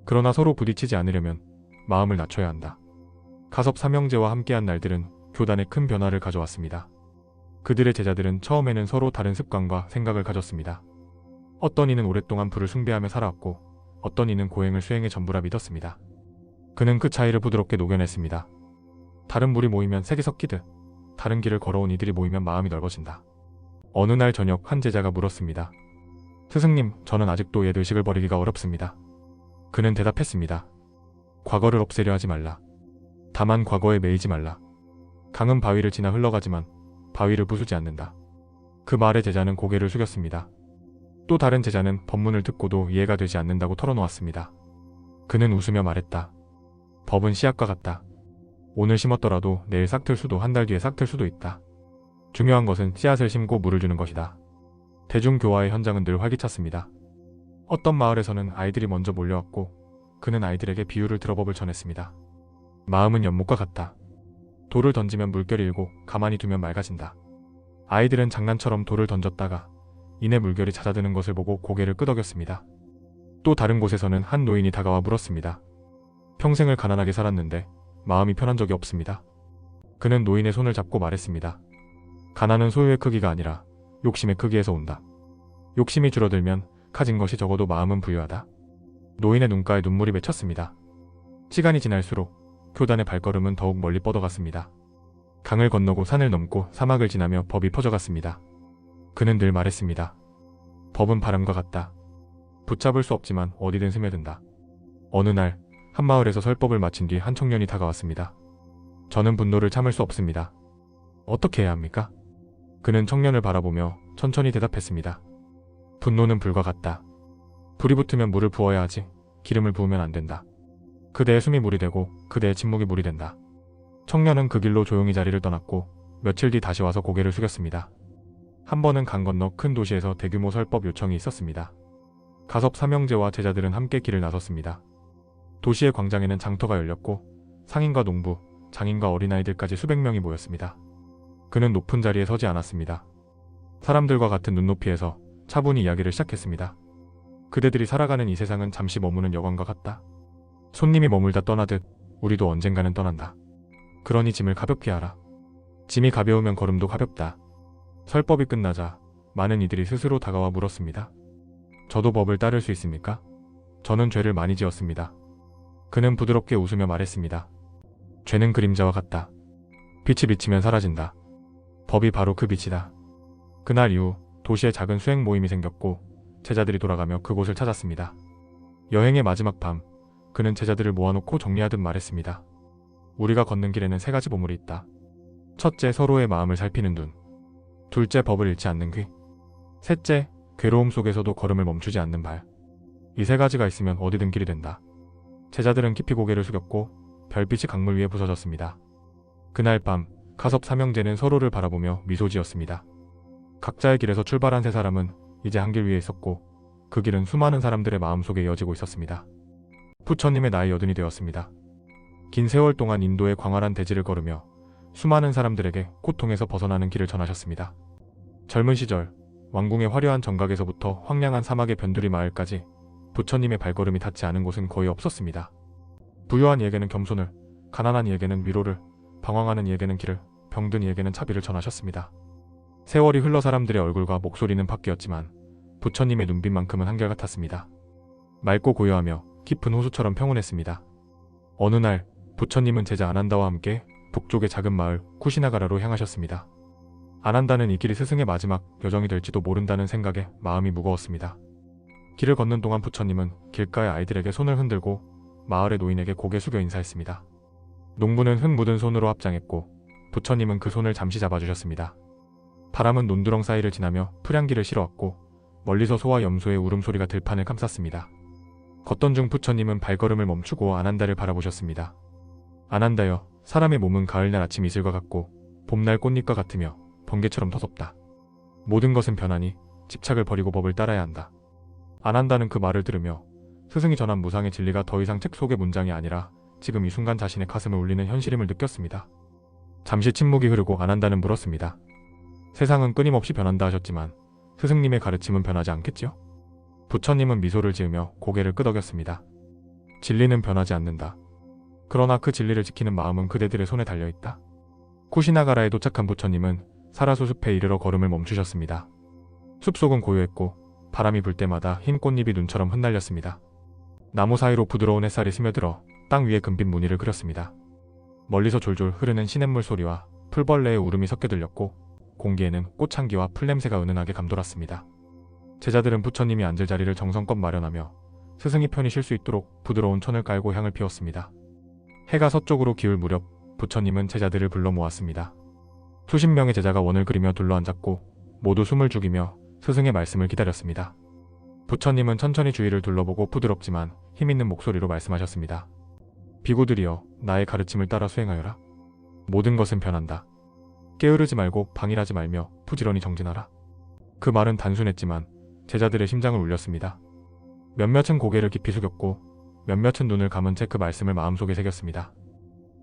그러나 서로 부딪히지 않으려면 마음을 낮춰야 한다. 가섭 삼형제와 함께한 날들은 교단에 큰 변화를 가져왔습니다. 그들의 제자들은 처음에는 서로 다른 습관과 생각을 가졌습니다. 어떤 이는 오랫동안 불을 숭배하며 살아왔고 어떤 이는 고행을 수행의 전부라 믿었습니다. 그는 그 차이를 부드럽게 녹여냈습니다. 다른 물이 모이면 색이 섞이듯 다른 길을 걸어온 이들이 모이면 마음이 넓어진다. 어느 날 저녁 한 제자가 물었습니다. 스승님, 저는 아직도 옛 의식을 버리기가 어렵습니다. 그는 대답했습니다. 과거를 없애려 하지 말라. 다만 과거에 매이지 말라. 강은 바위를 지나 흘러가지만 바위를 부수지 않는다. 그 말에 제자는 고개를 숙였습니다. 또 다른 제자는 법문을 듣고도 이해가 되지 않는다고 털어놓았습니다. 그는 웃으며 말했다. 법은 씨앗과 같다. 오늘 심었더라도 내일 싹틀 수도 한 달 뒤에 싹틀 수도 있다. 중요한 것은 씨앗을 심고 물을 주는 것이다. 대중교화의 현장은 늘 활기찼습니다. 어떤 마을에서는 아이들이 먼저 몰려왔고 그는 아이들에게 비유를 들어 법을 전했습니다. 마음은 연못과 같다. 돌을 던지면 물결이 일고 가만히 두면 맑아진다. 아이들은 장난처럼 돌을 던졌다가 이내 물결이 잦아드는 것을 보고 고개를 끄덕였습니다. 또 다른 곳에서는 한 노인이 다가와 물었습니다. 평생을 가난하게 살았는데 마음이 편한 적이 없습니다. 그는 노인의 손을 잡고 말했습니다. 가난은 소유의 크기가 아니라 욕심의 크기에서 온다. 욕심이 줄어들면 가진 것이 적어도 마음은 부유하다. 노인의 눈가에 눈물이 맺혔습니다. 시간이 지날수록 교단의 발걸음은 더욱 멀리 뻗어갔습니다. 강을 건너고 산을 넘고 사막을 지나며 법이 퍼져갔습니다. 그는 늘 말했습니다. 법은 바람과 같다. 붙잡을 수 없지만 어디든 스며든다. 어느 날 한 마을에서 설법을 마친 뒤 한 청년이 다가왔습니다. 저는 분노를 참을 수 없습니다. 어떻게 해야 합니까? 그는 청년을 바라보며 천천히 대답했습니다. 분노는 불과 같다. 불이 붙으면 물을 부어야 하지 기름을 부으면 안 된다. 그대의 숨이 물이 되고 그대의 침묵이 물이 된다. 청년은 그 길로 조용히 자리를 떠났고 며칠 뒤 다시 와서 고개를 숙였습니다. 한 번은 강 건너 큰 도시에서 대규모 설법 요청이 있었습니다. 가섭 삼형제와 제자들은 함께 길을 나섰습니다. 도시의 광장에는 장터가 열렸고 상인과 농부, 장인과 어린아이들까지 수백 명이 모였습니다. 그는 높은 자리에 서지 않았습니다. 사람들과 같은 눈높이에서 차분히 이야기를 시작했습니다. 그대들이 살아가는 이 세상은 잠시 머무는 여관과 같다. 손님이 머물다 떠나듯 우리도 언젠가는 떠난다. 그러니 짐을 가볍게 하라. 짐이 가벼우면 걸음도 가볍다. 설법이 끝나자 많은 이들이 스스로 다가와 물었습니다. 저도 법을 따를 수 있습니까? 저는 죄를 많이 지었습니다. 그는 부드럽게 웃으며 말했습니다. 죄는 그림자와 같다. 빛이 비치면 사라진다. 법이 바로 그 빛이다. 그날 이후 도시에 작은 수행 모임이 생겼고 제자들이 돌아가며 그곳을 찾았습니다. 여행의 마지막 밤, 그는 제자들을 모아놓고 정리하듯 말했습니다. 우리가 걷는 길에는 세 가지 보물이 있다. 첫째, 서로의 마음을 살피는 눈. 둘째, 법을 잃지 않는 귀. 셋째, 괴로움 속에서도 걸음을 멈추지 않는 발. 이 세 가지가 있으면 어디든 길이 된다. 제자들은 깊이 고개를 숙였고 별빛이 강물 위에 부서졌습니다. 그날 밤 가섭 삼형제는 서로를 바라보며 미소 지었습니다. 각자의 길에서 출발한 세 사람은 이제 한 길 위에 있었고 그 길은 수많은 사람들의 마음속에 이어지고 있었습니다. 부처님의 나이 80이 되었습니다. 긴 세월 동안 인도의 광활한 대지를 걸으며 수많은 사람들에게 고통에서 벗어나는 길을 전하셨습니다. 젊은 시절 왕궁의 화려한 정각에서부터 황량한 사막의 변두리 마을까지 부처님의 발걸음이 닿지 않은 곳은 거의 없었습니다. 부유한 이에게는 겸손을, 가난한 이에게는 위로를, 방황하는 이에게는 길을, 병든 이에게는 차비를 전하셨습니다. 세월이 흘러 사람들의 얼굴과 목소리는 바뀌었지만 부처님의 눈빛만큼은 한결같았습니다. 맑고 고요하며 깊은 호수처럼 평온했습니다. 어느 날 부처님은 제자 아난다와 함께 북쪽의 작은 마을 쿠시나가라로 향하셨습니다. 아난다는 이 길이 스승의 마지막 여정이 될지도 모른다는 생각에 마음이 무거웠습니다. 길을 걷는 동안 부처님은 길가의 아이들에게 손을 흔들고 마을의 노인에게 고개 숙여 인사했습니다. 농부는 흙 묻은 손으로 합장했고 부처님은 그 손을 잠시 잡아주셨습니다. 바람은 논두렁 사이를 지나며 풀향기를 실어왔고 멀리서 소와 염소의 울음소리가 들판을 감쌌습니다. 걷던 중 부처님은 발걸음을 멈추고 아난다를 바라보셨습니다. 아난다여, 사람의 몸은 가을날 아침 이슬과 같고 봄날 꽃잎과 같으며 번개처럼 터섭다. 모든 것은 변하니 집착을 버리고 법을 따라야 한다. 아난다는 그 말을 들으며 스승이 전한 무상의 진리가 더 이상 책 속의 문장이 아니라 지금 이 순간 자신의 가슴을 울리는 현실임을 느꼈습니다. 잠시 침묵이 흐르고 아난다는 물었습니다. 세상은 끊임없이 변한다 하셨지만 스승님의 가르침은 변하지 않겠지요? 부처님은 미소를 지으며 고개를 끄덕였습니다. 진리는 변하지 않는다. 그러나 그 진리를 지키는 마음은 그대들의 손에 달려있다. 쿠시나가라에 도착한 부처님은 사라수 숲에 이르러 걸음을 멈추셨습니다. 숲속은 고요했고 바람이 불 때마다 흰 꽃잎이 눈처럼 흩날렸습니다. 나무 사이로 부드러운 햇살이 스며들어 땅 위에 금빛 무늬를 그렸습니다. 멀리서 졸졸 흐르는 시냇물 소리와 풀벌레의 울음이 섞여 들렸고 공기에는 꽃향기와 풀냄새가 은은하게 감돌았습니다. 제자들은 부처님이 앉을 자리를 정성껏 마련하며 스승이 편히 쉴 수 있도록 부드러운 천을 깔고 향을 피웠습니다. 해가 서쪽으로 기울 무렵 부처님은 제자들을 불러 모았습니다. 수십 명의 제자가 원을 그리며 둘러앉았고 모두 숨을 죽이며 스승의 말씀을 기다렸습니다. 부처님은 천천히 주위를 둘러보고 부드럽지만 힘있는 목소리로 말씀하셨습니다. 비구들이여, 나의 가르침을 따라 수행하여라. 모든 것은 변한다. 게으르지 말고 방일하지 말며 부지런히 정진하라. 그 말은 단순했지만 제자들의 심장을 울렸습니다. 몇몇은 고개를 깊이 숙였고 몇몇은 눈을 감은 채 그 말씀을 마음속에 새겼습니다.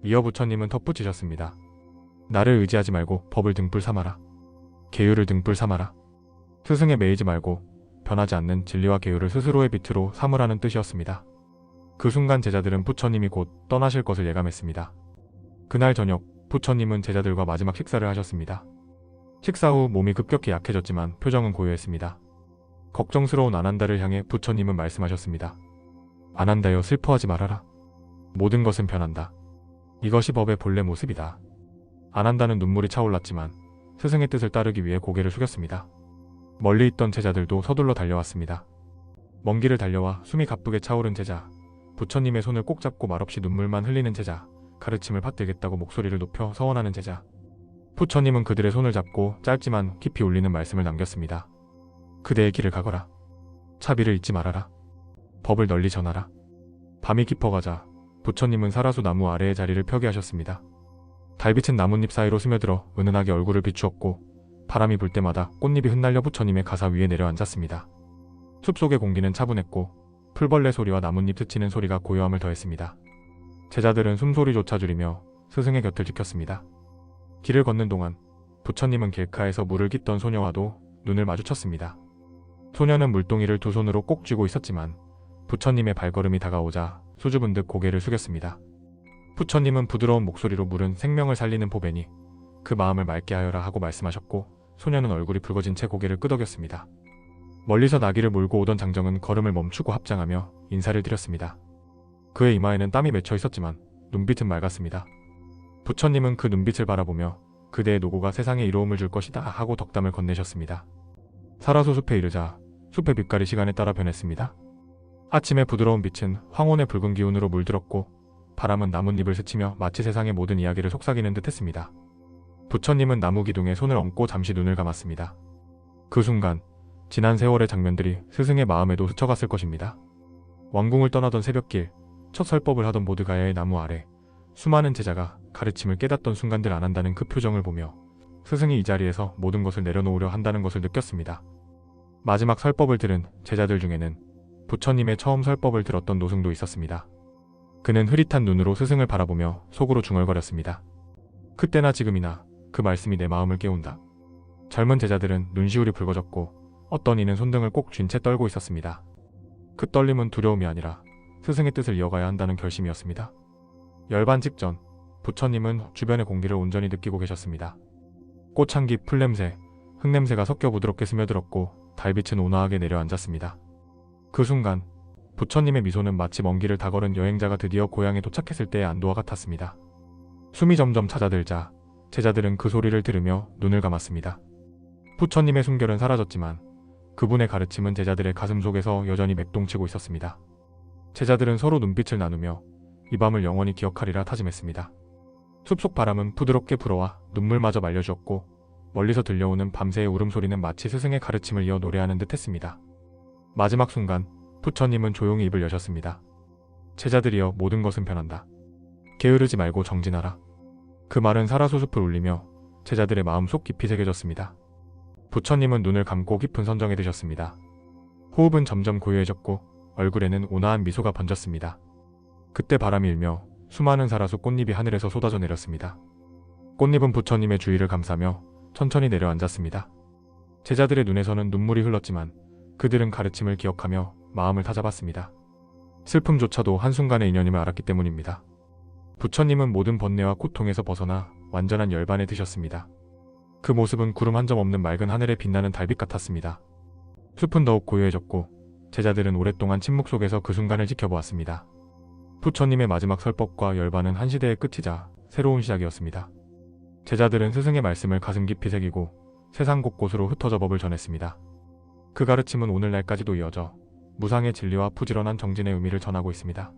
이어 부처님은 덧붙이셨습니다. 나를 의지하지 말고 법을 등불 삼아라. 계율을 등불 삼아라. 스승에 매이지 말고 변하지 않는 진리와 계율을 스스로의 빛으로 삼으라는 뜻이었습니다. 그 순간 제자들은 부처님이 곧 떠나실 것을 예감했습니다. 그날 저녁 부처님은 제자들과 마지막 식사를 하셨습니다. 식사 후 몸이 급격히 약해졌지만 표정은 고요했습니다. 걱정스러운 아난다를 향해 부처님은 말씀하셨습니다. 아난다여, 슬퍼하지 말아라. 모든 것은 변한다. 이것이 법의 본래 모습이다. 안 한다는 눈물이 차올랐지만 스승의 뜻을 따르기 위해 고개를 숙였습니다. 멀리 있던 제자들도 서둘러 달려왔습니다. 먼 길을 달려와 숨이 가쁘게 차오른 제자, 부처님의 손을 꼭 잡고 말없이 눈물만 흘리는 제자, 가르침을 받들겠다고 목소리를 높여 서원하는 제자. 부처님은 그들의 손을 잡고 짧지만 깊이 울리는 말씀을 남겼습니다. 그대의 길을 가거라. 차비를 잊지 말아라. 법을 널리 전하라. 밤이 깊어가자 부처님은 사라수 나무 아래의 자리를 펴게 하셨습니다. 달빛은 나뭇잎 사이로 스며들어 은은하게 얼굴을 비추었고 바람이 불 때마다 꽃잎이 흩날려 부처님의 가사 위에 내려앉았습니다. 숲속의 공기는 차분했고 풀벌레 소리와 나뭇잎 스치는 소리가 고요함을 더했습니다. 제자들은 숨소리조차 줄이며 스승의 곁을 지켰습니다. 길을 걷는 동안 부처님은 길가에서 물을 깃던 소녀와도 눈을 마주쳤습니다. 소녀는 물동이를 두 손으로 꼭 쥐고 있었지만 부처님의 발걸음이 다가오자 수줍은 듯 고개를 숙였습니다. 부처님은 부드러운 목소리로 물은 생명을 살리는 보배니 그 마음을 맑게 하여라 하고 말씀하셨고 소녀는 얼굴이 붉어진 채 고개를 끄덕였습니다. 멀리서 나귀를 몰고 오던 장정은 걸음을 멈추고 합장하며 인사를 드렸습니다. 그의 이마에는 땀이 맺혀 있었지만 눈빛은 맑았습니다. 부처님은 그 눈빛을 바라보며 그대의 노고가 세상에 이로움을 줄 것이다 하고 덕담을 건네셨습니다. 사라소 숲에 이르자 숲의 빛깔이 시간에 따라 변했습니다. 아침의 부드러운 빛은 황혼의 붉은 기운으로 물들었고 바람은 나뭇잎을 스치며 마치 세상의 모든 이야기를 속삭이는 듯 했습니다. 부처님은 나무 기둥에 손을 얹고 잠시 눈을 감았습니다. 그 순간 지난 세월의 장면들이 스승의 마음에도 스쳐갔을 것입니다. 왕궁을 떠나던 새벽길, 첫 설법을 하던 보드가야의 나무 아래 수많은 제자가 가르침을 깨닫던 순간들 안 한다는 그 표정을 보며 스승이 이 자리에서 모든 것을 내려놓으려 한다는 것을 느꼈습니다. 마지막 설법을 들은 제자들 중에는 부처님의 처음 설법을 들었던 노승도 있었습니다. 그는 흐릿한 눈으로 스승을 바라보며 속으로 중얼거렸습니다. 그때나 지금이나 그 말씀이 내 마음을 깨운다. 젊은 제자들은 눈시울이 붉어졌고 어떤 이는 손등을 꼭 쥔 채 떨고 있었습니다. 그 떨림은 두려움이 아니라 스승의 뜻을 이어가야 한다는 결심이었습니다. 열반 직전 부처님은 주변의 공기를 온전히 느끼고 계셨습니다. 꽃향기, 풀냄새, 흙냄새가 섞여 부드럽게 스며들었고 달빛은 온화하게 내려앉았습니다. 그 순간 부처님의 미소는 마치 먼 길을 다 걸은 여행자가 드디어 고향에 도착했을 때의 안도와 같았습니다. 숨이 점점 잦아들자 제자들은 그 소리를 들으며 눈을 감았습니다. 부처님의 숨결은 사라졌지만 그분의 가르침은 제자들의 가슴 속에서 여전히 맥동치고 있었습니다. 제자들은 서로 눈빛을 나누며 이 밤을 영원히 기억하리라 다짐했습니다. 숲속 바람은 부드럽게 불어와 눈물마저 말려주었고 멀리서 들려오는 밤새의 울음소리는 마치 스승의 가르침을 이어 노래하는 듯 했습니다. 마지막 순간 부처님은 조용히 입을 여셨습니다. 제자들이여 모든 것은 변한다. 게으르지 말고 정진하라. 그 말은 사라소 숲을 울리며 제자들의 마음속 깊이 새겨졌습니다. 부처님은 눈을 감고 깊은 선정에 드셨습니다. 호흡은 점점 고요해졌고 얼굴에는 온화한 미소가 번졌습니다. 그때 바람이 일며 수많은 사라소 꽃잎이 하늘에서 쏟아져 내렸습니다. 꽃잎은 부처님의 주위를 감싸며 천천히 내려앉았습니다. 제자들의 눈에서는 눈물이 흘렀지만 그들은 가르침을 기억하며 마음을 다잡았습니다. 슬픔조차도 한순간의 인연임을 알았기 때문입니다. 부처님은 모든 번뇌와 고통에서 벗어나 완전한 열반에 드셨습니다. 그 모습은 구름 한 점 없는 맑은 하늘에 빛나는 달빛 같았습니다. 숲은 더욱 고요해졌고 제자들은 오랫동안 침묵 속에서 그 순간을 지켜보았습니다. 부처님의 마지막 설법과 열반은 한 시대의 끝이자 새로운 시작이었습니다. 제자들은 스승의 말씀을 가슴 깊이 새기고 세상 곳곳으로 흩어져 법을 전했습니다. 그 가르침은 오늘날까지도 이어져 무상의 진리와 부지런한 정진의 의미를 전하고 있습니다.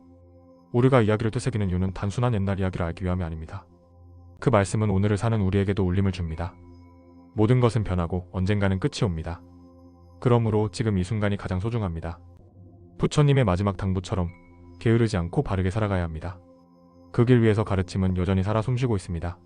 우리가 이야기를 되새기는 이유는 단순한 옛날 이야기를 알기 위함이 아닙니다. 그 말씀은 오늘을 사는 우리에게도 울림을 줍니다. 모든 것은 변하고 언젠가는 끝이 옵니다. 그러므로 지금 이 순간이 가장 소중합니다. 부처님의 마지막 당부처럼 게으르지 않고 바르게 살아가야 합니다. 그 길 위에서 가르침은 여전히 살아 숨쉬고 있습니다.